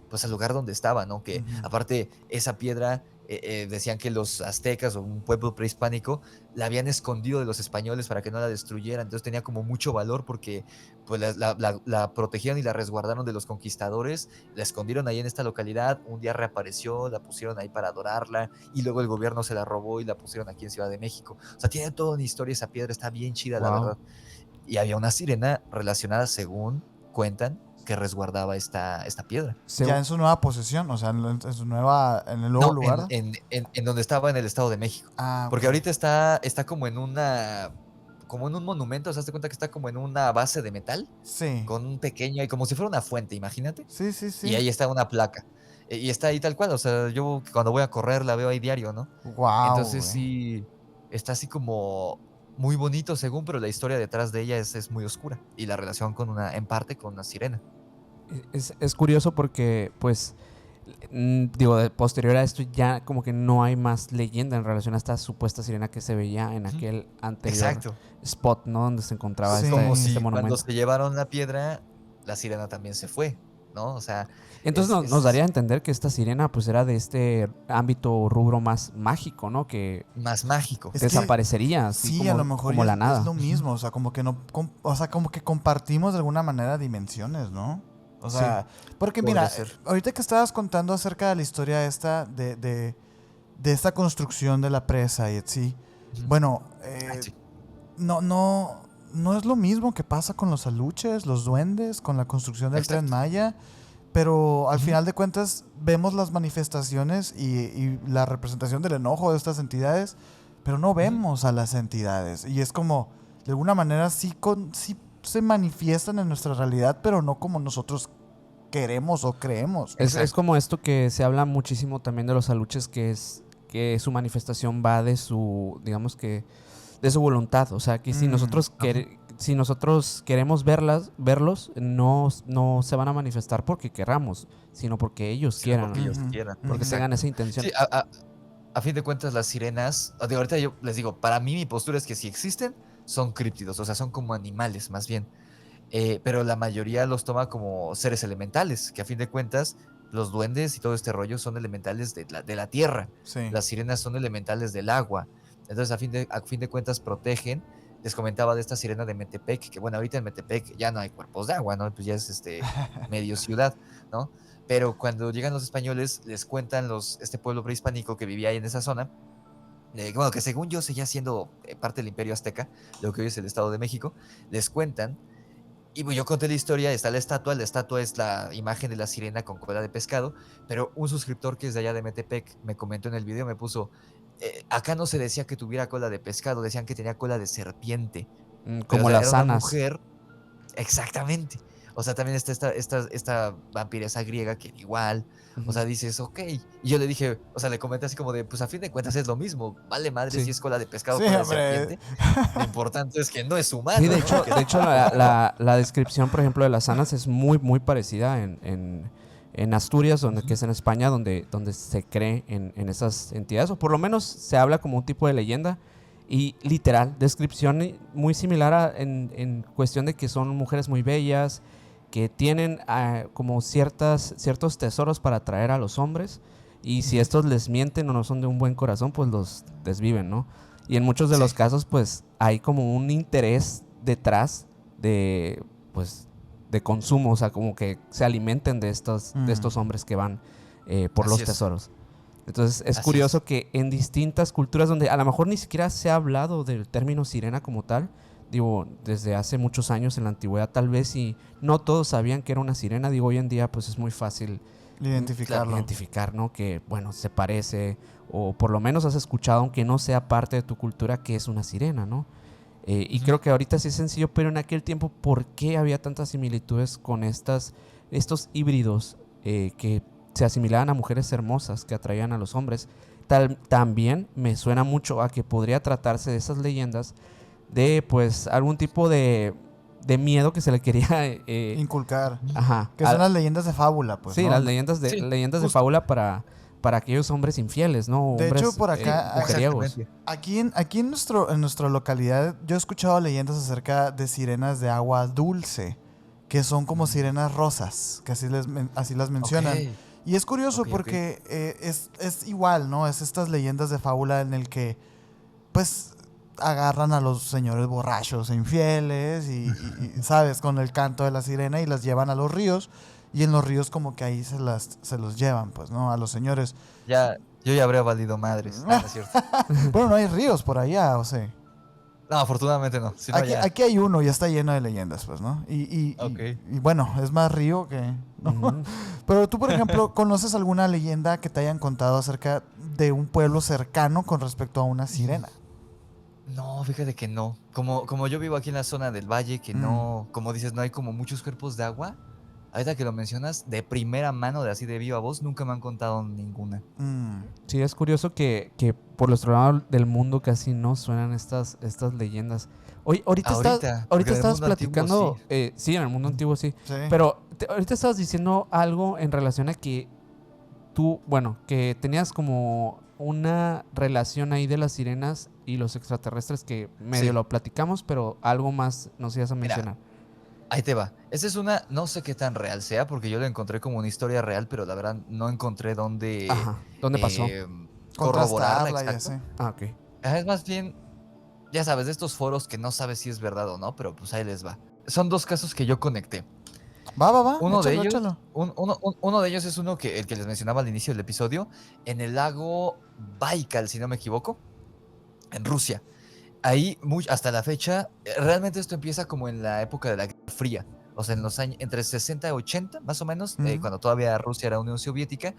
pues al lugar donde estaba, ¿no? Que Ujú. aparte esa piedra, decían que los aztecas o un pueblo prehispánico la habían escondido de los españoles para que no la destruyeran. Entonces tenía como mucho valor porque pues la protegieron y la resguardaron de los conquistadores, la escondieron ahí en esta localidad, un día reapareció, la pusieron ahí para adorarla y luego el gobierno se la robó y la pusieron aquí en Ciudad de México. O sea, tiene toda una historia esa piedra, está bien chida, la Wow. verdad. Y había una sirena relacionada, según cuentan, que resguardaba esta piedra. Ya en su nueva posesión, o sea, en su en el nuevo No, lugar. en donde estaba en el Estado de México. Ah, ok. Porque ahorita está como en un monumento, o sea, te cuenta que está como en una base de metal, Sí. con un pequeño, y como si fuera una fuente, imagínate. Sí, sí, Y sí. ahí está una placa. Y está ahí tal cual, o sea, yo cuando voy a correr la veo ahí diario, ¿no? Wow, Entonces güey. sí, está así como muy bonito según, pero la historia detrás de ella es muy oscura. Y la relación en parte con una sirena. Es curioso porque, pues, Digo, posterior a esto ya como que no hay más leyenda en relación a esta supuesta sirena que se veía en aquel anterior Exacto. spot, ¿no? Donde se encontraba Sí. Como Este si cuando monumento. se llevaron la piedra, la sirena también se fue, ¿no? O sea, Entonces nos daría a entender que esta sirena pues era de este ámbito rubro más mágico, ¿no? Que más mágico. Es que desaparecería así sí, como, a lo mejor como ya la es nada. lo mismo, o sea, como que no, o sea, como que compartimos de alguna manera dimensiones, ¿no? O sea, porque podría mira, ser. ahorita que estabas contando acerca de la historia esta de esta construcción de la presa y así, Ujú. bueno, Sí. no es lo mismo que pasa con los aluches, los duendes, con la construcción del Tren Exacto. Maya, pero al Ujú. final de cuentas vemos las manifestaciones y la representación del enojo de estas entidades, pero no vemos a las entidades. Y es como, de alguna manera sí se manifiestan en nuestra realidad, pero no como nosotros queremos o creemos. Es Exacto. como esto que se habla muchísimo también de los aluches, que es que su manifestación va de su, digamos que, de su voluntad. O sea, que si nosotros si nosotros queremos verlos, no se van a manifestar porque queramos, sino porque ellos Sí, quieran, porque ellos Ujú. quieran. porque Ujú. tengan Exacto. esa intención. Sí, a fin de cuentas, las sirenas, ahorita yo les digo, para mí mi postura es que si existen, son críptidos, o sea, son como animales más bien. Pero la mayoría los toma como seres elementales, que a fin de cuentas, los duendes y todo este rollo son elementales de la tierra. Sí. Las sirenas son elementales del agua. Entonces, a fin de cuentas, protegen. Les comentaba de esta sirena de Metepec, que bueno, ahorita en Metepec ya no hay cuerpos de agua, ¿no? Pues ya es medio ciudad, ¿no? Pero cuando llegan los españoles, les cuentan este pueblo prehispánico que vivía ahí en esa zona, bueno, que según yo seguía siendo parte del Imperio Azteca, lo que hoy es el Estado de México, les cuentan y yo conté la historia, está la estatua es la imagen de la sirena con cola de pescado, pero un suscriptor que es de allá de Metepec me comentó en el video, me puso, acá no se decía que tuviera cola de pescado, decían que tenía cola de serpiente, pero o Como sea, las era una sanas. mujer, exactamente. O sea, también está esta vampiresa griega que igual, o sea, dices, ok. Y yo le dije, o sea, le comenté así como de, pues a fin de cuentas es lo mismo, vale madre Sí. si es cola de pescado o Sí, cola de hombre. serpiente, lo importante es que no es humano, Sí, de ¿no? hecho, Que es la descripción, por ejemplo, de las sanas es muy parecida en Asturias, que es en España, donde se cree en esas entidades, o por lo menos se habla como un tipo de leyenda. Y literal, descripción muy similar en cuestión de que son mujeres muy bellas, que tienen como ciertos tesoros para atraer a los hombres. Y si estos les mienten o no son de un buen corazón, pues los desviven, ¿no? Y en muchos de los casos, pues hay como un interés detrás de, pues, de consumo, o sea, como que se alimenten de estos hombres que van por Así los es. tesoros. Entonces es Así curioso es. que en distintas culturas donde a lo mejor ni siquiera se ha hablado del término sirena como tal, digo, desde hace muchos años en la antigüedad tal vez, y no todos sabían que era una sirena, digo, hoy en día pues es muy fácil Identificarlo. identificar, ¿no? Que, bueno, se parece, o por lo menos has escuchado, aunque no sea parte de tu cultura, que es una sirena, ¿no? Y creo que ahorita sí es sencillo, pero en aquel tiempo, ¿por qué había tantas similitudes con estos híbridos que se asimilaban a mujeres hermosas que atraían a los hombres? También me suena mucho a que podría tratarse de esas leyendas de, pues, algún tipo de miedo que se le quería Inculcar. ajá, Que son las leyendas de fábula, pues. sí, ¿no? las leyendas de Sí, leyendas de justo. fábula para aquellos hombres infieles, ¿no? De Hombres hecho, por acá, mujeriegos. Exactamente. Aquí en nuestra localidad, yo he escuchado leyendas acerca de sirenas de agua dulce, que son como sirenas rosas, que así las mencionan. Ok. Y es curioso Ok, ok. porque es igual, ¿no? Es estas leyendas de fábula en el que, pues, agarran a los señores borrachos e infieles y, ¿sabes? Con el canto de la sirena y las llevan a los ríos. Y en los ríos como que ahí se los llevan, pues, ¿no? A los señores. Yo ya habría valido madres. No, no es cierto. Bueno, no hay ríos por allá, o sea. No, afortunadamente no. Si no, ya. Aquí hay uno y está lleno de leyendas, pues, ¿no? Ok. Y bueno, es más río que... ¿no? Ujú. Pero tú, por ejemplo, ¿conoces alguna leyenda que te hayan contado acerca de un pueblo cercano con respecto a una sirena? No, fíjate que no. Como yo vivo aquí en la zona del valle, que no, como dices, no hay como muchos cuerpos de agua. Ahorita que lo mencionas, de primera mano, de así de viva voz, nunca me han contado ninguna. Sí, es curioso que por nuestro lado del mundo casi no suenan estas leyendas. Ahorita porque en el estabas mundo antiguo platicando, sí. sí, en el mundo antiguo sí, Sí. pero ahorita estabas diciendo algo en relación a que tú, bueno, que tenías como una relación ahí de las sirenas y los extraterrestres que medio Sí, lo platicamos, pero algo más nos ibas a mira, mencionar. ahí te va. Esa es una, no sé qué tan real sea, porque yo la encontré como una historia real, pero la verdad no encontré dónde Ajá. ¿Dónde pasó? corroborarla, Contrastarla y así. exacto. Ah, ok. Es más bien, ya sabes, de estos foros que no sabes si es verdad o no, pero pues ahí les va. Son dos casos que yo conecté. Va, Uno de échalo, ellos, échalo. uno de ellos es uno que el que les mencionaba al inicio del episodio, en el lago Baikal, si no me equivoco, en Rusia. Ahí, hasta la fecha, realmente esto empieza como en la época de la Guerra Fría. O sea, en los años entre 60 y 80, más o menos, Ujú, cuando todavía Rusia era Unión Soviética,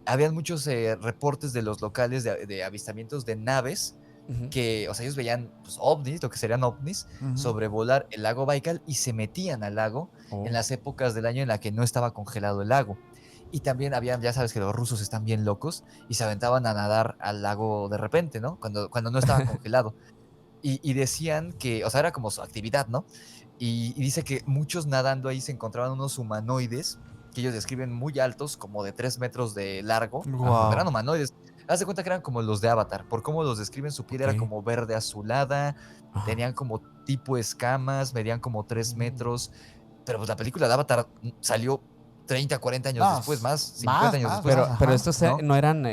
habían muchos reportes de los locales de avistamientos de naves Ujú. que, o sea, ellos veían pues, ovnis, lo que serían ovnis, ujú. sobrevolar el lago Baikal y se metían al lago en Oh. las épocas del año en la que no estaba congelado el lago. Y también habían, ya sabes que los rusos están bien locos y se aventaban a nadar al lago de repente, ¿no? Cuando no estaba congelado. Y decían que, o sea, era como su actividad, ¿no? Y dice que muchos nadando ahí se encontraban unos humanoides que ellos describen muy altos, como de 3 metros de largo. Ajá. Eran Guau. humanoides. Haz de cuenta que eran como los de Avatar. Por cómo los describen, su piel Ok. era como verde azulada, Ajá. tenían como tipo escamas, medían como 3 Mm. metros. Pero pues la película de Avatar salió 30, 40 años No, después, más, 50 años después, Pero ajá. estos ¿no? no eran,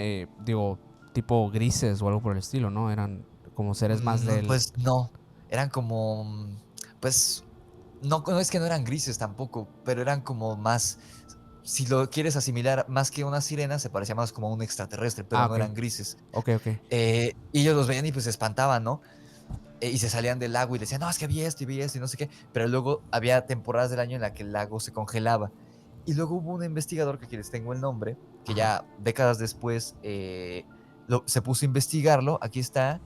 digo, tipo grises o algo por el estilo, ¿no? Eran como seres más No, del... pues no. Eran como, pues, no, no es que no eran grises tampoco, pero eran como más, si lo quieres asimilar más que una sirena, se parecía más como a un extraterrestre, pero Ah, no ok. eran grises. Ok, ok. Y ellos los veían y pues se espantaban, ¿no? Y se salían del lago y decían, no, es que vi esto y no sé qué. Pero luego había temporadas del año en la que el lago se congelaba. Y luego hubo un investigador, que aquí les tengo el nombre, que Ajá. ya décadas después se puso a investigarlo. Aquí está.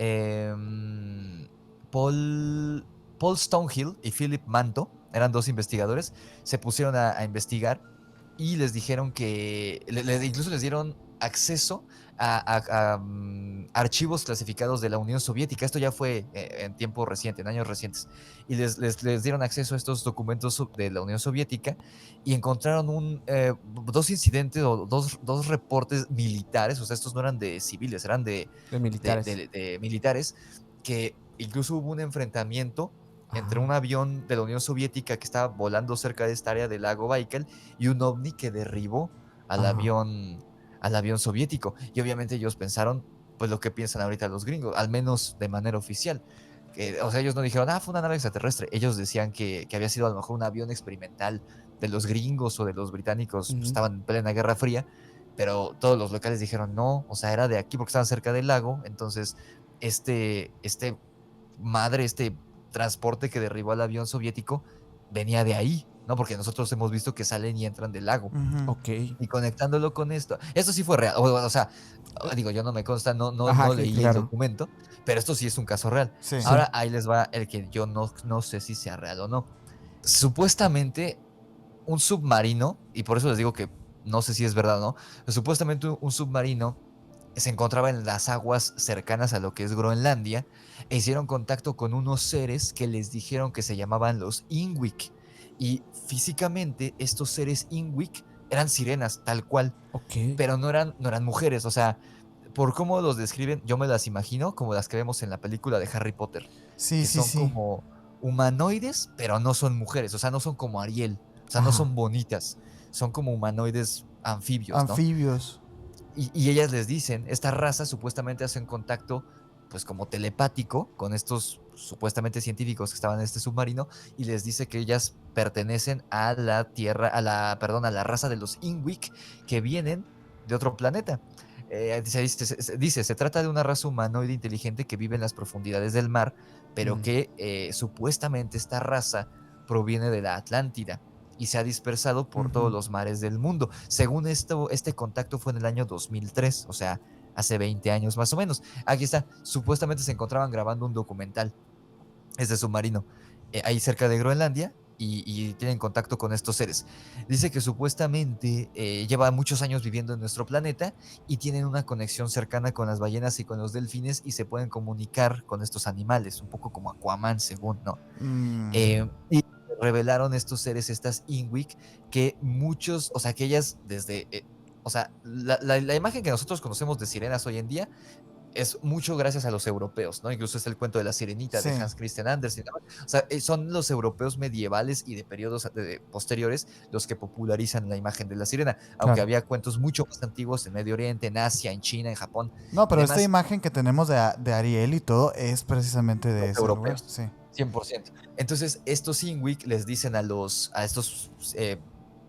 em, Paul, Paul Stonehill y Philip Manto, eran dos investigadores, se pusieron a investigar y les dijeron que, incluso les dieron acceso a archivos clasificados de la Unión Soviética. Esto ya fue en tiempo reciente, en años recientes. Y les dieron acceso a estos documentos de la Unión Soviética y encontraron dos incidentes o dos reportes militares. O sea, estos no eran de civiles, eran De militares. de militares, que incluso hubo un enfrentamiento entre un Ajá. avión de la Unión Soviética que estaba volando cerca de esta área del lago Baikal y un ovni que derribó al Ajá. avión, al avión soviético. Y obviamente ellos pensaron, pues lo que piensan ahorita los gringos, al menos de manera oficial. Que, o sea, ellos no dijeron, fue una nave extraterrestre. Ellos decían que había sido a lo mejor un avión experimental de los gringos o de los británicos, pues, Ujú. estaban en plena Guerra Fría, pero todos los locales dijeron no, o sea, era de aquí porque estaban cerca del lago. Entonces, este este transporte que derribó al avión soviético venía de ahí, ¿no? Porque nosotros hemos visto que salen y entran del lago. Ujú. Ok. Y conectándolo con esto sí fue real. O sea, digo, yo no me consta, Ajá, no que leí el claro. documento, pero esto sí es un caso real. Sí. Sí. Ahora ahí les va el que yo no sé si sea real o no. Supuestamente un submarino, y por eso les digo que no sé si es verdad o no, supuestamente un submarino se encontraba en las aguas cercanas a lo que es Groenlandia e hicieron contacto con unos seres que les dijeron que se llamaban los Ingwik. Y físicamente estos seres Ingwik eran sirenas, tal cual, Ok. pero no eran mujeres. O sea, por cómo los describen, yo me las imagino como las que vemos en la película de Harry Potter, Sí, que sí, son sí. como humanoides, pero no son mujeres. O sea, no son como Ariel, o sea, no Ajá. son bonitas, son como humanoides anfibios, ¿no? Anfibios. Y ellas les dicen, esta raza supuestamente hacen contacto, pues como telepático, con estos supuestamente científicos que estaban en este submarino, y les dice que ellas pertenecen a la tierra, perdón, a la raza de los Inwik, que vienen de otro planeta. Se trata de una raza humanoide inteligente que vive en las profundidades del mar, pero Mm. que supuestamente esta raza proviene de la Atlántida y se ha dispersado por todos Ujú. los mares del mundo. Según esto, este contacto fue en el año 2003, o sea, hace 20 años más o menos. Aquí está, supuestamente se encontraban grabando un documental, este submarino, ahí cerca de Groenlandia. Y tienen contacto con estos seres. Dice que supuestamente lleva muchos años viviendo en nuestro planeta y tienen una conexión cercana con las ballenas y con los delfines y se pueden comunicar con estos animales, un poco como Aquaman, según, ¿no? Mm. Y revelaron estos seres, estas Inwik, que muchos, o sea, que ellas desde, o o sea, la imagen que nosotros conocemos de sirenas hoy en día es mucho gracias a los europeos, ¿no? Incluso es el cuento de la sirenita de Sí. Hans Christian Andersen. O sea, son los europeos medievales y de periodos posteriores los que popularizan la imagen de la sirena, aunque Claro. había cuentos mucho más antiguos en Medio Oriente, en Asia, en China, en Japón No, y pero esta demás, imagen que tenemos de Ariel y todo es precisamente de los ese lugar. europeos. Sí. 100%. Entonces, estos Inwick les dicen a estos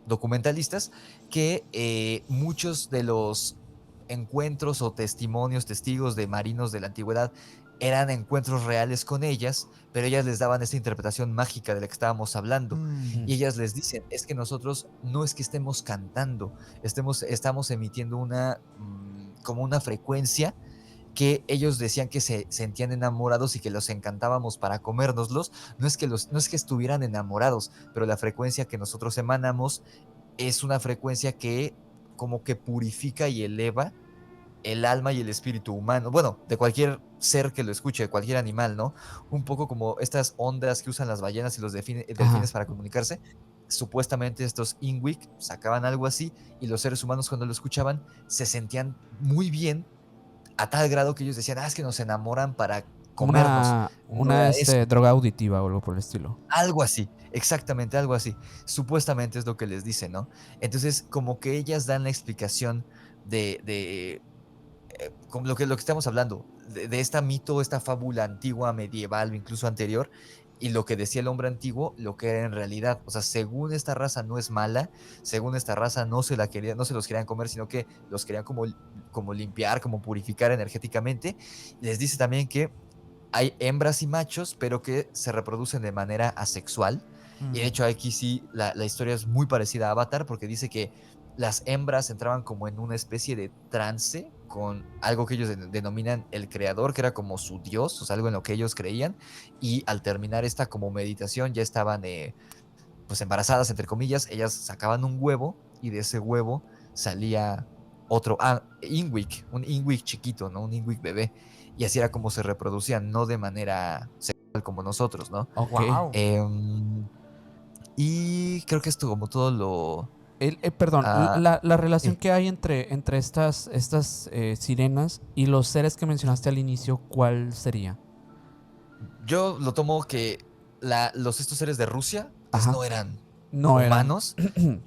documentalistas que muchos de los encuentros o testimonios, testigos de marinos de la antigüedad eran encuentros reales con ellas, pero ellas les daban esta interpretación mágica de la que estábamos hablando. Mm. Y ellas les dicen, es que nosotros no es que estemos cantando, estamos emitiendo como una frecuencia que ellos decían que se sentían enamorados y que los encantábamos para comérnoslos. No es que estuvieran enamorados, pero la frecuencia que nosotros emanamos es una frecuencia que como que purifica y eleva el alma y el espíritu humano, bueno, de cualquier ser que lo escuche, de cualquier animal, ¿no? Un poco como estas ondas que usan las ballenas y los Ajá. delfines para comunicarse. Supuestamente estos Inwick sacaban algo así y los seres humanos cuando lo escuchaban se sentían muy bien a tal grado que ellos decían, es que nos enamoran para Como comernos. No una era eso. droga auditiva o algo por el estilo. Algo así, exactamente algo así. Supuestamente es lo que les dicen, ¿no? Entonces, como que ellas dan la explicación de como lo que estamos hablando, de esta mito, esta fábula antigua, medieval o incluso anterior, y lo que decía el hombre antiguo, lo que era en realidad. O sea, según esta raza no es mala, según esta raza no se los querían comer, sino que los querían como limpiar, como purificar energéticamente. Les dice también que hay hembras y machos, pero que se reproducen de manera asexual. Y de Mm. hecho aquí sí la historia es muy parecida a Avatar porque dice que las hembras entraban como en una especie de trance con algo que ellos denominan el creador, que era como su dios, o sea, algo en lo que ellos creían. Y al terminar esta como meditación ya estaban pues embarazadas, entre comillas, ellas sacaban un huevo y de ese huevo salía otro Inwick, un Inwick chiquito, ¿no? Un Inwick bebé. Y así era como se reproducían, no de manera sexual como nosotros, ¿no? Ok. Wow. Y creo que esto como todo lo... Perdón, ah, la relación sí. que hay entre estas sirenas y los seres que mencionaste al inicio, ¿cuál sería? Yo lo tomo que estos seres de Rusia pues Ajá. no eran No eran. humanos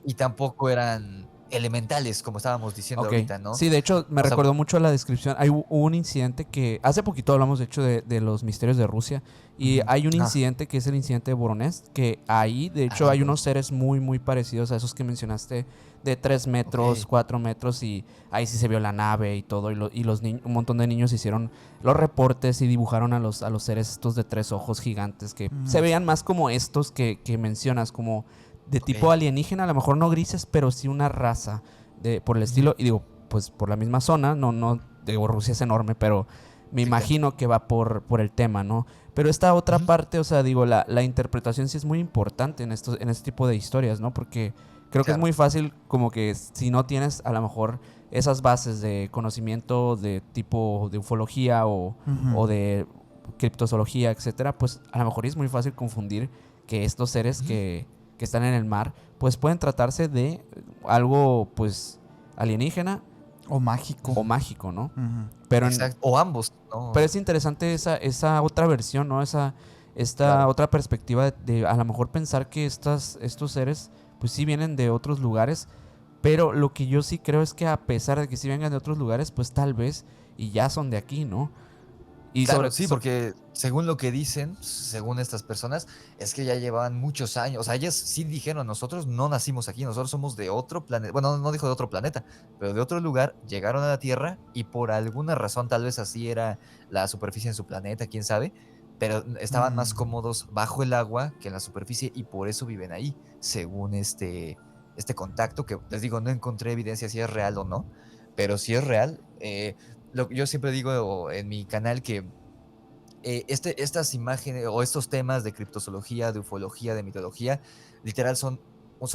y tampoco eran elementales, como estábamos diciendo Ok. ahorita, ¿no? Sí, de hecho, me O sea, recordó mucho la descripción. Hubo un incidente que. Hace poquito hablamos, de hecho, de los misterios de Rusia. Y ujú, hay un ah, incidente que es el incidente de Voronezh. Que ahí, de hecho, hay por unos eso. seres muy, muy parecidos a esos que mencionaste. De 3 metros, Ok. 4 metros. Y ahí sí se vio la nave y todo. Y un montón de niños hicieron los reportes y dibujaron a los seres estos de 3 ojos gigantes. Que se Mm. veían más como estos que mencionas. Como de tipo Ok. alienígena. A lo mejor no grises, pero sí una raza por el Ujú. estilo, y digo, pues por la misma zona, no, digo, Rusia es enorme, pero me Sí, claro. imagino que va por el tema, ¿no? Pero esta otra Ujú. parte, o sea, digo, la interpretación sí es muy importante en este tipo de historias, ¿no? Porque creo que es Claro. muy fácil como que si no tienes a lo mejor esas bases de conocimiento de tipo de ufología o Ujú. de criptozoología, etcétera, pues a lo mejor es muy fácil confundir que estos seres Ujú. que están en el mar, pues pueden tratarse de algo, pues, alienígena O mágico. o mágico, ¿no? Ujú. Pero, Exacto. O ambos, pero ¿no? es interesante esa otra versión, ¿no? Esta Claro. otra perspectiva de a lo mejor pensar que estos seres, pues sí vienen de otros lugares, pero lo que yo sí creo es que a pesar de que sí vengan de otros lugares, pues tal vez y ya son de aquí, ¿no? Y Claro, sí, porque según lo que dicen, según estas personas, es que ya llevaban muchos años. O sea, ellas sí dijeron, nosotros no nacimos aquí, nosotros somos de otro planeta. Bueno, no dijo de otro planeta, pero de otro lugar, llegaron a la Tierra y por alguna razón, tal vez así era la superficie en su planeta, quién sabe, pero estaban más Mm. cómodos bajo el agua que en la superficie y por eso viven ahí, según este contacto, que les digo, no encontré evidencia si es real o no, pero si es real, yo siempre digo en mi canal que estas imágenes o estos temas de criptozoología, de ufología, de mitología, literal son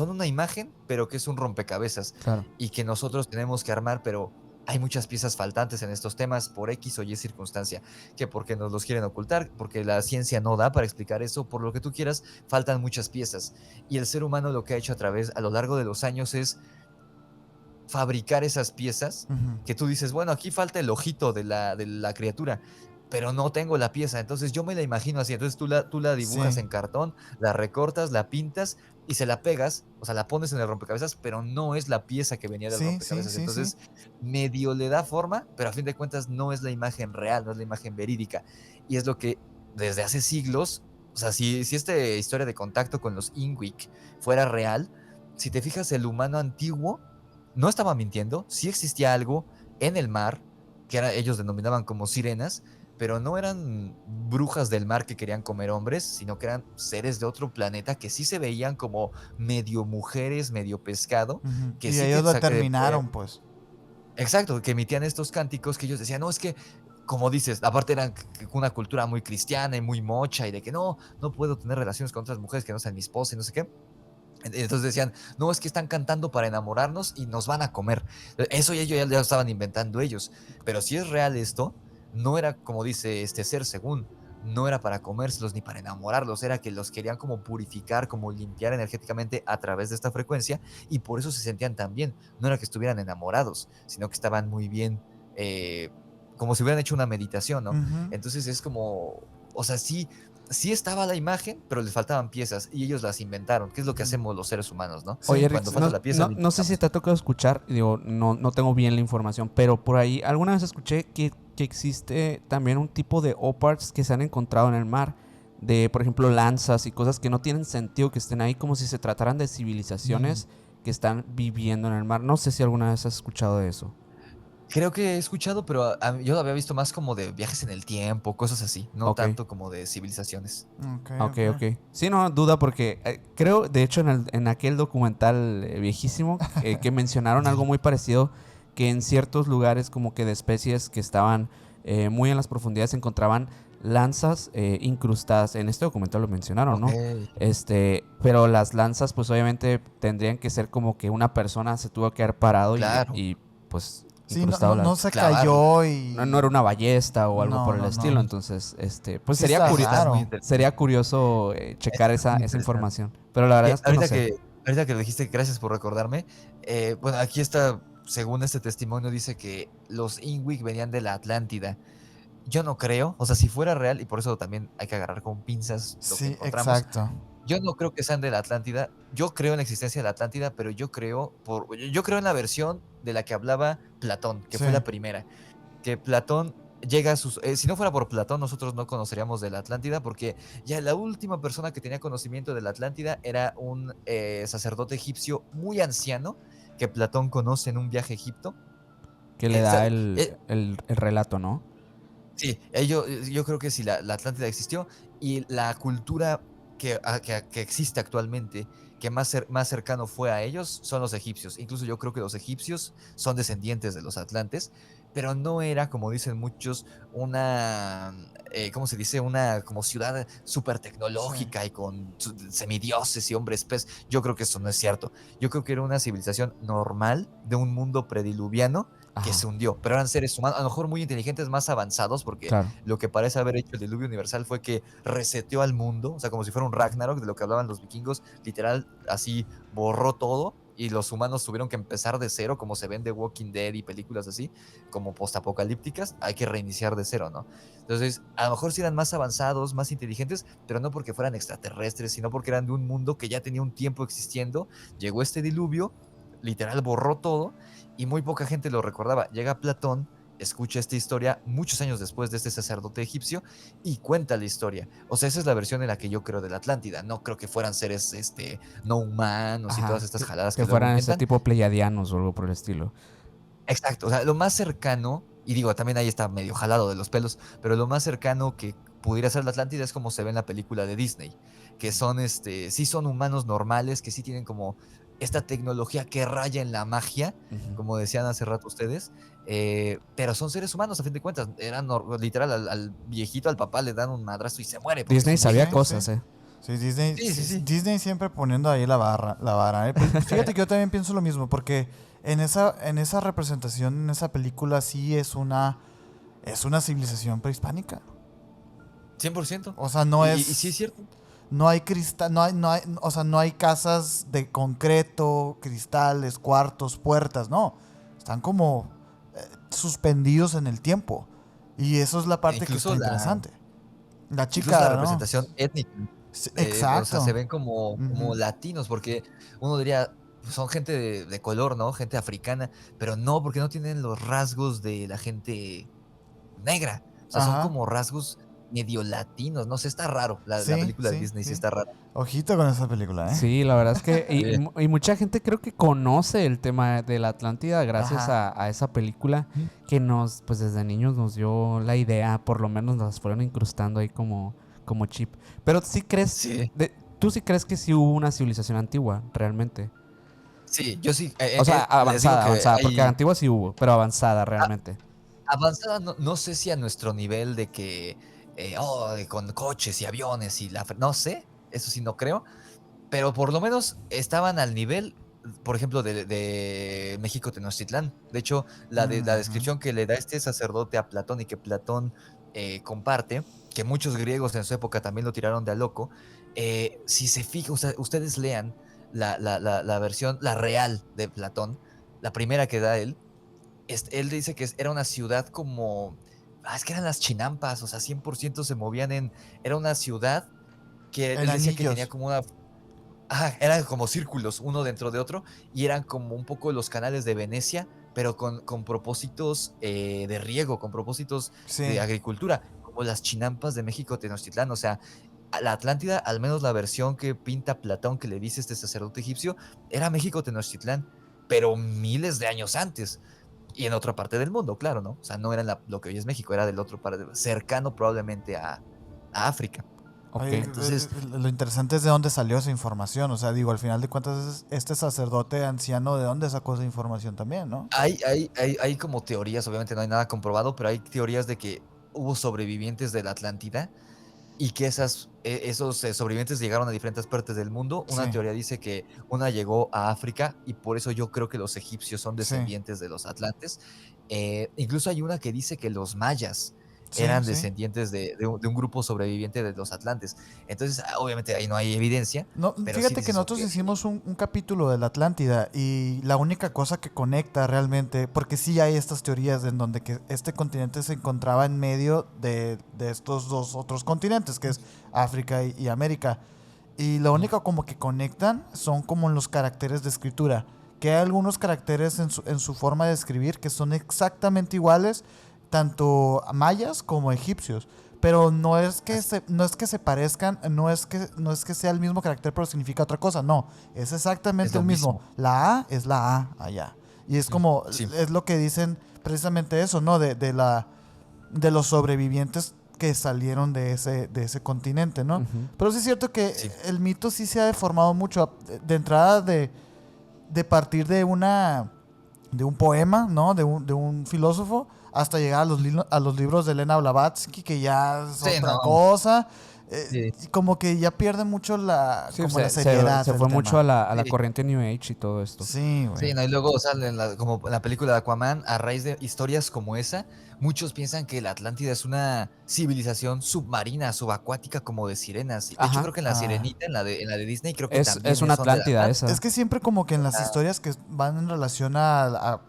una imagen, pero que es un rompecabezas claro. y que nosotros tenemos que armar, pero hay muchas piezas faltantes en estos temas por X o Y circunstancia, que porque nos los quieren ocultar, porque la ciencia no da para explicar eso, por lo que tú quieras, faltan muchas piezas. Y el ser humano lo que ha hecho a lo largo de los años es fabricar esas piezas Ujú. que tú dices, bueno, aquí falta el ojito de la criatura, pero no tengo la pieza, entonces yo me la imagino así, entonces tú la dibujas Sí, en cartón, la recortas, la pintas y se la pegas, o sea, la pones en el rompecabezas, pero no es la pieza que venía del sí, sí, rompecabezas, sí, sí. entonces medio le da forma, pero a fin de cuentas no es la imagen real, no es la imagen verídica, y es lo que desde hace siglos, o sea, si esta historia de contacto con los Inwick fuera real, si te fijas, el humano antiguo no estaba mintiendo, sí existía algo en el mar, que ellos denominaban como sirenas, pero no eran brujas del mar que querían comer hombres, sino que eran seres de otro planeta que sí se veían como medio mujeres, medio pescado, Ujú. que Y sí ellos lo terminaron, pues. exacto, que emitían estos cánticos que ellos decían, no, es que, como dices, aparte eran una cultura muy cristiana y muy mocha y de que no puedo tener relaciones con otras mujeres que no sean mi esposa y no sé qué. Entonces decían, no, es que están cantando para enamorarnos y nos van a comer. Eso ya ellos ya lo estaban inventando ellos. Pero si es real esto, no era como dice este ser según, no era para comérselos ni para enamorarlos, era que los querían como purificar, como limpiar energéticamente a través de esta frecuencia y por eso se sentían tan bien. No era que estuvieran enamorados, sino que estaban muy bien, eh, como si hubieran hecho una meditación, ¿no? Ujú. Entonces es como, o sea, sí estaba la imagen, pero les faltaban piezas y ellos las inventaron, que es lo que Ujú. hacemos los seres humanos, ¿no? Sí. Oye, Cuando Rix, falta no, la pieza, no, la no sé si inventamos. te ha tocado escuchar, digo, no tengo bien la información, pero por ahí alguna vez escuché que existe también un tipo de O-parts que se han encontrado en el mar, de, por ejemplo, lanzas y cosas que no tienen sentido que estén ahí, como si se trataran de Mm, civilizaciones que están viviendo en el mar. No sé si alguna vez has escuchado de eso. Creo que he escuchado, pero yo lo había visto más como de viajes en el tiempo, cosas así, no Ok. tanto como de civilizaciones. Ok, Ok, ok. ok. Sí, no, duda porque creo, de hecho, en aquel documental viejísimo que mencionaron algo muy parecido, que en ciertos lugares como que de especies que estaban muy en las profundidades se encontraban lanzas incrustadas. En este documental lo mencionaron, Ok, ¿no? Pero las lanzas pues obviamente tendrían que ser como que una persona se tuvo que haber parado claro, y pues Sí, no, incrustado no, la... no se clavarla. cayó No era y... una ballesta o algo No, por el no, estilo, no. Mm, entonces, pues Sí está Eso está muy raro. sería interesante. curioso checar Está muy esa interesante. información. Pero la verdad es que no Ahorita sé. que, ahorita que lo dijiste, gracias por recordarme. Bueno, aquí está, según este testimonio, dice que los Inwick venían de la Atlántida. Yo no creo, o sea, si fuera real, y por eso también hay que agarrar con pinzas lo que Sí, encontramos, exacto. yo no creo que sean de la Atlántida. Yo creo en la existencia de la Atlántida, pero yo creo en la versión de la que hablaba Platón, que Sí. fue la primera. Que Platón llega a sus. Si no fuera por Platón, nosotros no conoceríamos de la Atlántida, porque ya la última persona que tenía conocimiento de la Atlántida era un sacerdote egipcio muy anciano que Platón conoce en un viaje a Egipto. Que le O sea, da el relato, ¿no? sí, yo creo que sí, la Atlántida existió y la cultura que existe actualmente, que más cercano fue a ellos, son los egipcios. Incluso yo creo que los egipcios son descendientes de los atlantes, pero no era, como dicen muchos, ¿cómo se dice? Una como ciudad súper Sí. tecnológica y con semidioses y hombres pez. Yo creo que eso no es cierto. Yo creo que era una civilización normal de un mundo prediluviano que Ajá, se hundió, pero eran seres humanos, a lo mejor muy inteligentes, más avanzados, porque claro. lo que parece haber hecho el diluvio universal fue que reseteó al mundo, o sea, como si fuera un Ragnarok, de lo que hablaban los vikingos, literal, así borró todo y los humanos tuvieron que empezar de cero, como se ven de Walking Dead y películas así, como postapocalípticas, hay que reiniciar de cero, ¿no? Entonces, a lo mejor sí eran más avanzados, más inteligentes, pero no porque fueran extraterrestres, sino porque eran de un mundo que ya tenía un tiempo existiendo, llegó este diluvio, literal borró todo y muy poca gente lo recordaba. Llega Platón, escucha esta historia muchos años después de este sacerdote egipcio y cuenta la historia. O sea, esa es la versión en la que yo creo de la Atlántida. No creo que fueran seres no humanos y todas Ajá. estas jaladas Que que luego fueran ese inventan. tipo pleiadianos o algo por el estilo. Exacto, o sea, lo más cercano, y digo, también ahí está medio jalado de los pelos, pero lo más cercano que pudiera ser la Atlántida es como se ve en la película de Disney, que son, sí son humanos normales, que sí tienen como esta tecnología que raya en la magia, Ujú. como decían hace rato ustedes, pero son seres humanos, a fin de cuentas, eran literal al viejito, al papá le dan un madrazo y se muere porque es Disney un Sí, sabía viejito. sí. cosas, ¿eh? Sí, Disney, Sí, sí, sí. Disney siempre poniendo ahí la vara, ¿eh? Pues fíjate que yo también pienso lo mismo, porque en esa representación, en esa película, sí es una civilización prehispánica. 100%. O sea, Y sí es cierto. no hay cristal, o sea, no hay casas de concreto, cristales, cuartos, puertas, no. Están como suspendidos en el tiempo. Y eso es la parte que está Incluso interesante. La incluso la chica, ¿no? representación étnica. Sí, O sea, se exacto. ven como Ujú. latinos, porque uno diría, pues, son gente de color, ¿no? Gente africana, pero no, porque no tienen los rasgos de la gente negra. O sea, son Ajá. como rasgos medio latinos. No sé, está raro. La Sí, película de sí, Disney sí sí. está rara. Ojito con esa película, ¿eh? Sí, la verdad es que Sí. y mucha gente creo que conoce el tema de la Atlántida gracias Ajá. a esa película Ujú. que nos, pues desde niños nos dio la idea, por lo menos nos fueron incrustando ahí como chip. Pero sí crees, Sí, tú sí crees que sí hubo una civilización antigua, realmente. sí, yo sí, O sea, les digo avanzada, que avanzada, porque hay antigua sí hubo, pero avanzada realmente. avanzada, no sé si a nuestro nivel de que, con coches y aviones y no sé, eso sí no creo, pero por lo menos estaban al nivel, por ejemplo, de México Tenochtitlán. De hecho, la Ujú. descripción que le da este sacerdote a Platón y que Platón comparte, que muchos griegos en su época también lo tiraron de a loco, si se fijan, ustedes lean la versión, la real de Platón, la primera que da él, él dice que era una ciudad como, es que eran las chinampas, o sea, 100% se movían era una ciudad que En él decía que tenía anillos. como una. Ajá, eran como círculos, uno dentro de otro, y eran como un poco los canales de Venecia, pero con propósitos de riego, con propósitos de Sí. agricultura, como las chinampas de México Tenochtitlán. O sea, la Atlántida, al menos la versión que pinta Platón, que le dice este sacerdote egipcio, era México Tenochtitlán, pero miles de años antes. Y en otra parte del mundo, claro, ¿no? O sea, no era lo que hoy es México, era del otro parte, cercano probablemente a África. Ok. Oye, Entonces, lo interesante es de dónde salió esa información. O sea, digo, al final de cuentas, este sacerdote anciano, ¿de dónde sacó esa información también, no? hay como teorías, obviamente no hay nada comprobado, pero hay teorías de que hubo sobrevivientes de la Atlántida y que esos sobrevivientes llegaron a diferentes partes del mundo. Una Sí, teoría dice que una llegó a África y por eso yo creo que los egipcios son sí, descendientes de los atlantes. Incluso hay una que dice que los mayas sí, eran sí. descendientes de un grupo sobreviviente de los atlantes. Entonces, obviamente ahí no hay evidencia, No, pero sí fíjate que dices, ok. nosotros hicimos un capítulo de la Atlántida y la única cosa que conecta realmente, porque sí hay estas teorías en donde que este continente se encontraba en medio de estos dos otros continentes, que es África y América. Y lo Ujú. único como que conectan son como los caracteres de escritura. Que hay algunos caracteres en su forma de escribir que son exactamente iguales, tanto a mayas como a egipcios. Pero Así- no es que se parezcan, no es que sea el mismo carácter, pero significa otra cosa. No, es Es exactamente lo el mismo. mismo. La A es la A allá. Y es Ujú. como, Sí. es lo que dicen precisamente eso, ¿no? De los sobrevivientes que salieron de ese continente, ¿no? Ujú. Pero sí es cierto que Sí. el mito sí se ha deformado mucho. De entrada de partir de un poema, ¿no? De un filósofo, hasta llegar a los libros de Elena Blavatsky, que ya es Sí, otra no. cosa. Sí. Y como que ya pierde mucho Sí, como la seriedad se del fue mucho a tema. la Sí. corriente New Age y todo esto. Sí, güey. Sí, no, y luego salen como en la película de Aquaman, a raíz de historias como esa, muchos piensan que la Atlántida es una civilización submarina, subacuática, como de sirenas. Y de hecho, Ajá. creo que en la Ah. Sirenita, en la de Disney, creo que Es también una son de la Atlántida Atlántida. Es esa. que siempre como que en las historias que van en relación a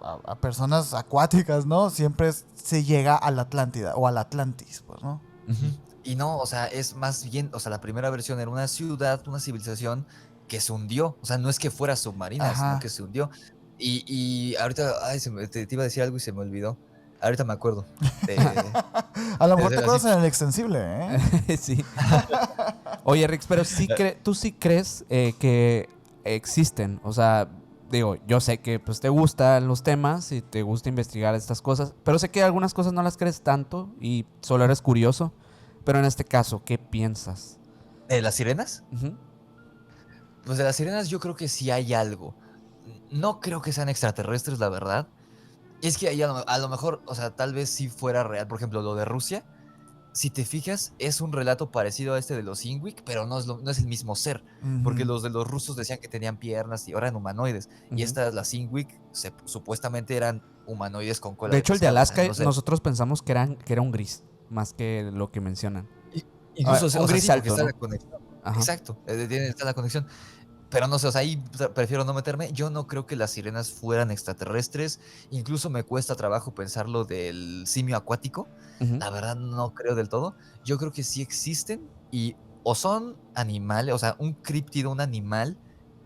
personas acuáticas, ¿no? Siempre se llega a la Atlántida o al Atlantis, pues, ¿no? Ujú. Ujú. Y no, o sea, es más bien, o sea, la primera versión era una ciudad, una civilización que se hundió. O sea, no es que fuera submarina, sino que Ajá. se hundió. Y ahorita, ay, te iba a decir algo y se me olvidó. Ahorita me acuerdo. Te, A lo mejor te te- así. acuerdas en el extensible, ¿eh? Sí. Oye, Rix, pero tú sí crees que existen. O sea, digo, yo sé que pues te gustan los temas y te gusta investigar estas cosas, pero sé que algunas cosas no las crees tanto y solo eres curioso. Pero en este caso, ¿qué piensas? ¿De las sirenas? Ujú. Pues de las sirenas yo creo que sí hay algo. No creo que sean extraterrestres, la verdad. Y es que ahí a lo mejor, o sea, tal vez sí fuera real. Por ejemplo, lo de Rusia, si te fijas, es un relato parecido a este de los Inwick, pero no es el mismo ser. Porque Ujú. los de los rusos decían que tenían piernas y ahora eran humanoides. Y Ujú. estas, las Inwick, supuestamente eran humanoides con cola De de hecho, el de pescado. O sea, Alaska no sé. nosotros pensamos que era un gris, más que lo que mencionan. Incluso, Un o sea, gris sí, porque alto, está la ¿no? conexión. Ajá. Exacto, está la conexión. Pero no sé, o sea, ahí prefiero no meterme. Yo no creo que las sirenas fueran extraterrestres. Incluso me cuesta trabajo pensar lo del simio acuático. Ujú. La verdad no creo del todo. Yo creo que sí existen y o son animales, o sea, un críptido, un animal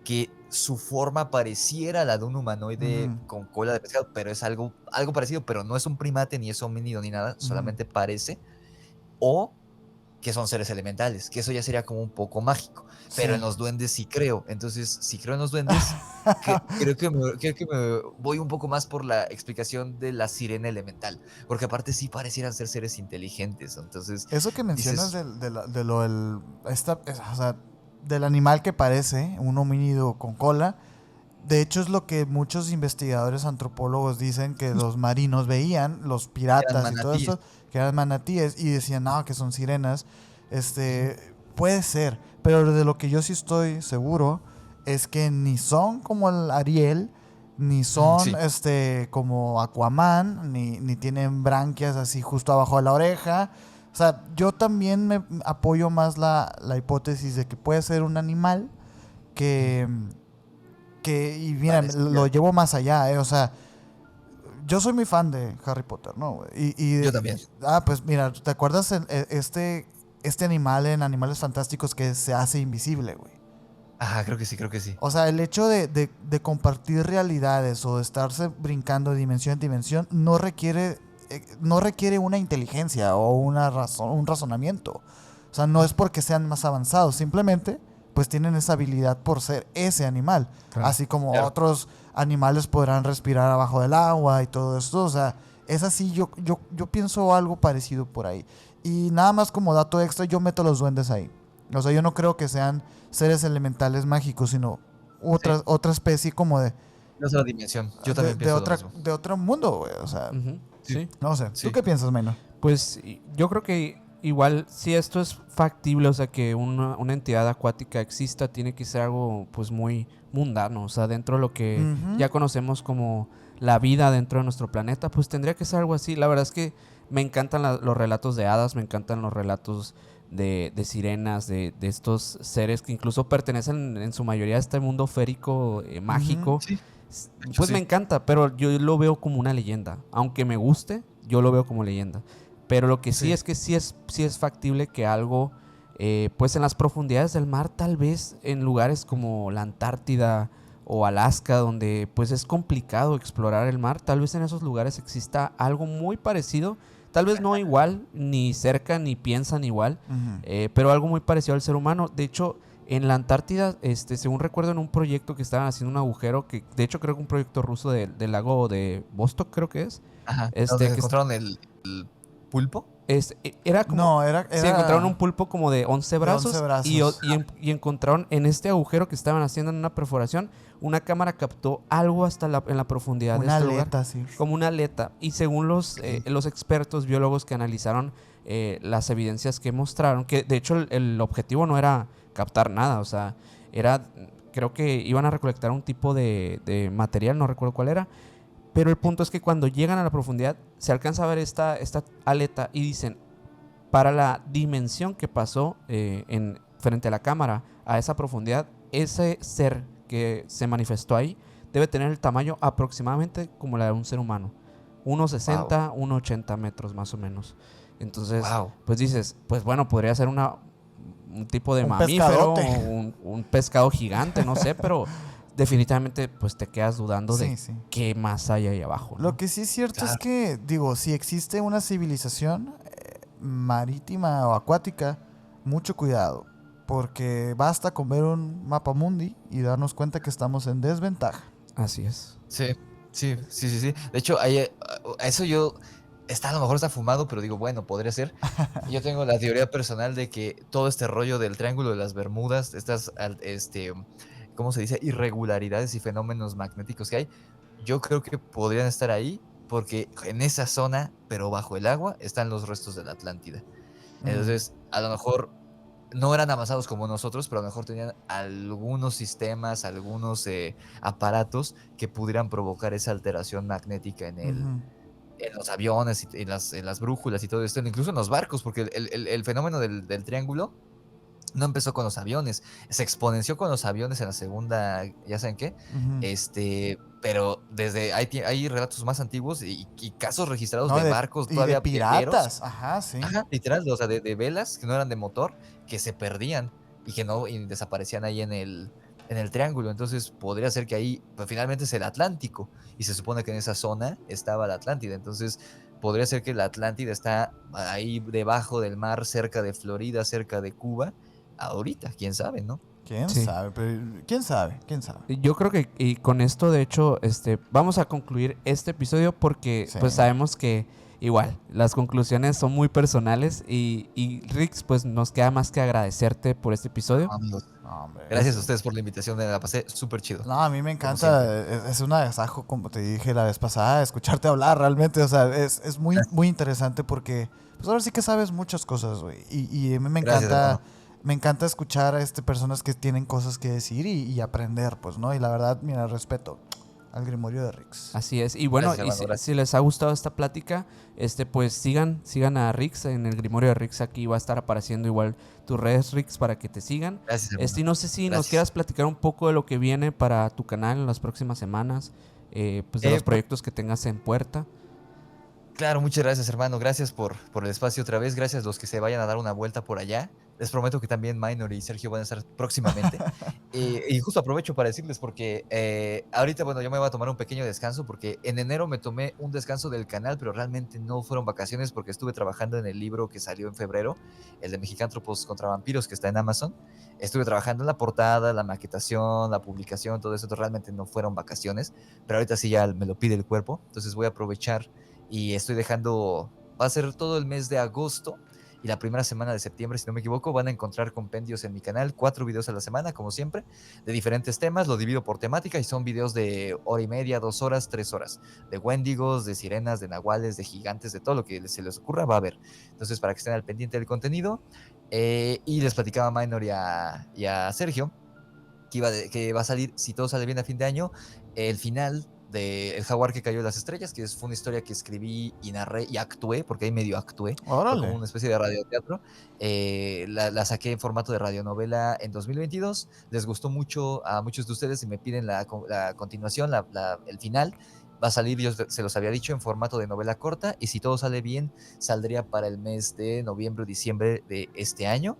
que su forma pareciera la de un humanoide Ujú, con cola de pescado, pero es algo parecido, pero no es un primate, ni es homínido, ni nada, ujú. solamente parece. O que son seres elementales, que eso ya sería como un poco mágico, pero en Sí. los duendes sí creo. Entonces, si creo en los duendes, creo que me voy un poco más por la explicación de la sirena elemental, porque aparte sí parecieran ser seres inteligentes. Entonces, Eso que mencionas dices, de lo del, o sea, del animal que parece un homínido con cola, de hecho es lo que muchos investigadores antropólogos dicen que los marinos veían, los eran piratas y todo manatíes. esto, que eran manatíes y decían, no, que son sirenas. Ujú. Puede ser, pero de lo que yo sí estoy seguro es que ni son como el Ariel, ni son Sí, como Aquaman, ni tienen branquias así justo abajo de la oreja. O sea, yo también me apoyo más la hipótesis de que puede ser un animal que, y mira, lo parecía. llevo más allá, o sea, yo soy muy fan de Harry Potter, ¿no? Güey? Yo también. Pues mira, ¿te acuerdas este animal en Animales Fantásticos que se hace invisible, güey? Ajá, creo que sí, creo que sí. O sea, el hecho de compartir realidades o de estarse brincando de dimensión en dimensión no requiere una inteligencia o una razón, un razonamiento. O sea, no es porque sean más avanzados, simplemente pues tienen esa habilidad por ser ese animal. Claro. Así como Claro. otros animales podrán respirar abajo del agua y todo esto. O sea, es así, yo pienso algo parecido por ahí. Y nada más como dato extra, yo meto los duendes ahí. O sea, yo no creo que sean seres elementales mágicos, sino Sí, otra especie como es otra dimensión. Yo también pienso lo mismo. de otro mundo, güey. O sea, Ujú. Sí, Sí. no sé. ¿Tú sí. qué piensas, Meno? Pues yo creo que igual si esto es factible, o sea, que una entidad acuática exista, tiene que ser algo pues muy mundano, o sea, dentro de lo que Ujú, ya conocemos como la vida dentro de nuestro planeta, pues tendría que ser algo así. La verdad es que me encantan los relatos de hadas, me encantan los relatos de sirenas, de estos seres que incluso pertenecen en su mayoría a este mundo férico, ujú. mágico. Sí, de hecho Pues me sí. encanta, pero yo lo veo como una leyenda. Aunque me guste, yo lo veo como leyenda. Pero lo que sí Sí. es que sí es factible que algo, pues en las profundidades del mar, tal vez en lugares como la Antártida o Alaska, donde pues es complicado explorar el mar, tal vez en esos lugares exista algo muy parecido. Tal vez no igual, ni cerca, ni piensan igual, Ujú. pero algo muy parecido al ser humano. De hecho, en la Antártida, según recuerdo, en un proyecto que estaban haciendo un agujero, que de hecho creo que un proyecto ruso del lago de Vostok, creo que es, Ajá. Donde que encontraron el pulpo. era como, No, sí, encontraron un era pulpo como de 11 de 11 brazos brazos. y encontraron en este agujero que estaban haciendo en una perforación, una cámara captó algo hasta en la profundidad de Una este lugar, aleta, sí. como una aleta. Y según Ok. los expertos biólogos que analizaron las evidencias que mostraron, que de hecho el objetivo no era captar nada, o sea, era, creo que iban a recolectar un tipo de material, no recuerdo cuál era, pero el punto es que cuando llegan a la profundidad se alcanza a ver esta aleta y dicen, para la dimensión que pasó frente a la cámara a esa profundidad, ese ser que se manifestó ahí debe tener el tamaño aproximadamente como la de un ser humano. Wow. 1,60, 1,80 metros más o menos. Entonces, Wow. pues dices, pues bueno, podría ser un tipo de Un mamífero, pescadote. o un pescado gigante, no sé, pero definitivamente pues te quedas dudando de Sí, sí. qué más hay ahí abajo, Lo ¿no? que sí es cierto es Claro. que, digo, si existe una civilización marítima o acuática, mucho cuidado. Porque basta con ver un mapa mundi y darnos cuenta que estamos en desventaja. Así es. Sí, sí, sí, sí, sí. De hecho, eso yo a lo mejor está fumado, pero digo, bueno, podría ser. Yo tengo la teoría personal de que todo este rollo del Triángulo de las Bermudas, ¿cómo se dice? Irregularidades y fenómenos magnéticos que hay, yo creo que podrían estar ahí porque en esa zona, pero bajo el agua, están los restos de la Atlántida. Mm, Entonces, a lo mejor no eran avanzados como nosotros, pero a lo mejor tenían algunos sistemas, algunos aparatos que pudieran provocar esa alteración magnética ujú. en los aviones, y en las brújulas y todo esto, incluso en los barcos, porque el fenómeno del triángulo No empezó con los aviones, se exponenció con los aviones en la segunda, ya saben qué, pero desde hay relatos más antiguos y casos registrados No, de barcos y de todavía veleros, piratas. Ajá, sí. ajá, literal, o sea, de velas que no eran de motor, que se perdían y que no y desaparecían ahí en el triángulo. Entonces podría ser que ahí, pues, finalmente es el Atlántico y se supone que en esa zona estaba la Atlántida. Entonces podría ser que la Atlántida está ahí debajo del mar, cerca de Florida, cerca de Cuba. Ahorita, quién sabe, ¿no? ¿Quién Sí. sabe? Pero, ¿quién sabe? ¿Quién sabe? Yo creo que y con esto, de hecho, vamos a concluir este episodio porque Sí. pues sabemos que igual las conclusiones son muy personales y Rix, pues nos queda más que agradecerte por este episodio. Amigos, No, hombre. gracias a ustedes por la invitación, me la pasé súper chido. No, a mí me Como encanta, es un agasajo, como te dije la vez pasada, escucharte hablar realmente, o sea, es muy, muy interesante porque, pues ahora sí que sabes muchas cosas, güey, y a mí Gracias, hermano. me encanta escuchar a personas que tienen cosas que decir y aprender, pues, ¿no? Y la verdad, mira, respeto al Grimorio de Rix. Así es. Y bueno, Gracias, y hermano, gracias. si les ha gustado esta plática, pues sigan a Rix en el Grimorio de Rix. Aquí va a estar apareciendo igual tus redes, Rix, para que te sigan. Gracias, hermano. Y no sé si nos Gracias. quieras platicar un poco de lo que viene para tu canal en las próximas semanas, pues de los Pues, proyectos que tengas en puerta. claro, muchas gracias, hermano. Gracias por el espacio otra vez. Gracias a los que se vayan a dar una vuelta por allá. Les prometo que también Minor y Sergio van a estar próximamente. Y justo aprovecho para decirles porque ahorita, bueno, yo me voy a tomar un pequeño descanso porque en enero me tomé un descanso del canal, pero realmente no fueron vacaciones porque estuve trabajando en el libro que salió en febrero, el de Mexicántropos contra Vampiros, que está en Amazon. Estuve trabajando en la portada, la maquetación, la publicación, todo eso. Realmente no fueron vacaciones, pero ahorita sí ya me lo pide el cuerpo. Entonces voy a aprovechar y estoy dejando, va a ser todo el mes de agosto y la primera semana de septiembre, si no me equivoco, van a encontrar compendios en mi canal, 4 videos a la semana, como siempre, de diferentes temas, lo divido por temática y son videos de hora y media, 2 horas, 3 horas, de wendigos, de sirenas, de nahuales, de gigantes, de todo lo que se les ocurra va a haber. Entonces, para que estén al pendiente del contenido, y les platicaba a Minor y a Sergio que va a salir, si todo sale bien a fin de año, el final de El jaguar que cayó de las estrellas, que fue una historia que escribí y narré y actué, porque ahí medio actué, fue como Órale. una especie de radioteatro. La saqué en formato de radionovela en 2022, les gustó mucho a muchos de ustedes y me piden la continuación, el final. Va a salir, yo se los había dicho, en formato de novela corta y si todo sale bien, saldría para el mes de noviembre o diciembre de este año.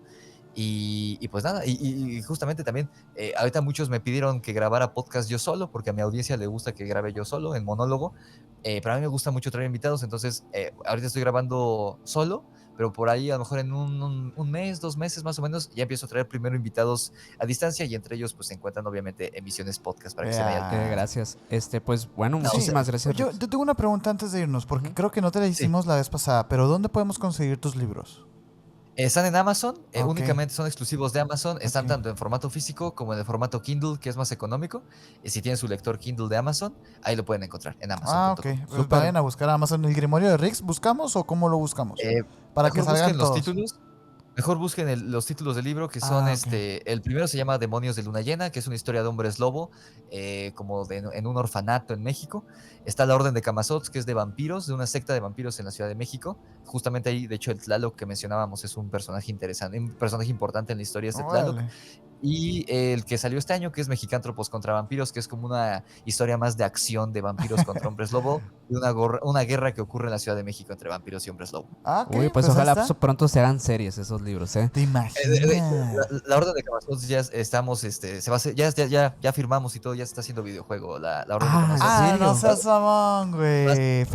Y pues nada, y justamente también, ahorita muchos me pidieron que grabara podcast yo solo, porque a mi audiencia le gusta que grabe yo solo, en monólogo, pero a mí me gusta mucho traer invitados, entonces ahorita estoy grabando solo, pero por ahí a lo mejor en un mes, 2 meses más o menos, ya empiezo a traer primero invitados a distancia y entre ellos pues se encuentran obviamente emisiones podcast para que se vaya. Gracias. Pues bueno, No, muchísimas gracias. Yo tengo una pregunta antes de irnos, porque creo que no te la hicimos la vez pasada, pero ¿dónde podemos conseguir tus libros? Están en Amazon, Ok. únicamente son exclusivos de Amazon, están Ok. tanto en formato físico como en el formato Kindle, que es más económico. Y si tienen su lector Kindle de Amazon, ahí lo pueden encontrar en Amazon. Ah, ok. Pues vayan a buscar a Amazon el Grimorio de Rix. ¿Buscamos o cómo lo buscamos? Para que Mejor salgan busquen los todos. títulos. Mejor busquen los títulos del libro, que son Ah, ok. el primero se llama Demonios de Luna Llena, que es una historia de hombres lobo, en un orfanato en México. Está La Orden de Camazots, que es de vampiros, de una secta de vampiros en la Ciudad de México. Justamente ahí, de hecho, el Tlaloc que mencionábamos es un personaje interesante, un personaje importante en la historia, este Tlaloc. Órale. Y el que salió este año, que es Mexicántropos contra Vampiros, que es como una historia más de acción de vampiros contra hombres lobo, y una guerra que ocurre en la Ciudad de México entre vampiros y hombres lobo. Ah, ok. Uy, pues ahí ojalá está. pronto se hagan series esos libros, ¿eh? ¿Te De hecho, imaginas? la Orden de Camazots ya estamos, se va a hacer, ya firmamos y todo, ya se está haciendo videojuego, la Orden de Ah, Camazots. Ah, serio? no seas mamón, güey.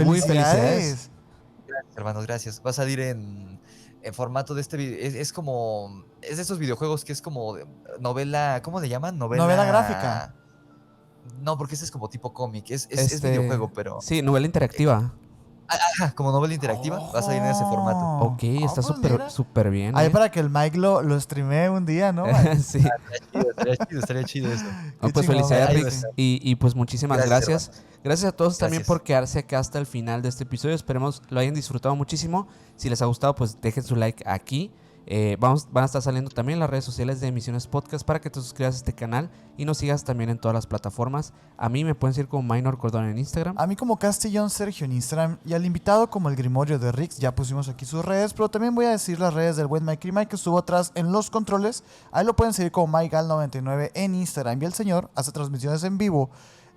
Muy Felicidades. Gracias, hermanos, gracias. Va a salir en formato de es como, es de esos videojuegos que es como novela, ¿cómo le llaman? Novela gráfica. No, porque ese es como tipo cómic, es videojuego, pero Sí, novela interactiva. como novela interactiva, va a salir en ese formato. Ok, está pues mira. súper bien. Ahí para que el Mike lo streamee un día, ¿no? Mike? Sí. Estaría chido eso. No, pues chingón, felicidades, ahí va a Rix. estar. Y pues muchísimas Gracias, gracias. Gracias a todos también Gracias. por quedarse acá hasta el final de este episodio. Esperemos lo hayan disfrutado muchísimo. Si les ha gustado, pues dejen su like aquí. Van a estar saliendo también las redes sociales de Emisiones Podcast para que te suscribas a este canal y nos sigas también en todas las plataformas. A mí me pueden seguir como Minor Cordón en Instagram. A mí como Castellón Sergio en Instagram y al invitado como el Grimorio de Rix. Ya pusimos aquí sus redes, pero también voy a decir las redes del buen Mike Mike que estuvo atrás en los controles. Ahí lo pueden seguir como MikeGal99 en Instagram y el señor hace transmisiones en vivo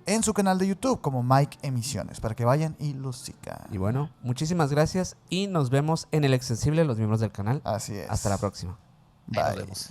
en su canal de YouTube como Mike Emisiones para que vayan y los sigan. Y bueno, muchísimas gracias y nos vemos en el extensible los miembros del canal. Así es. Hasta la próxima. Ahí nos Bye. vemos.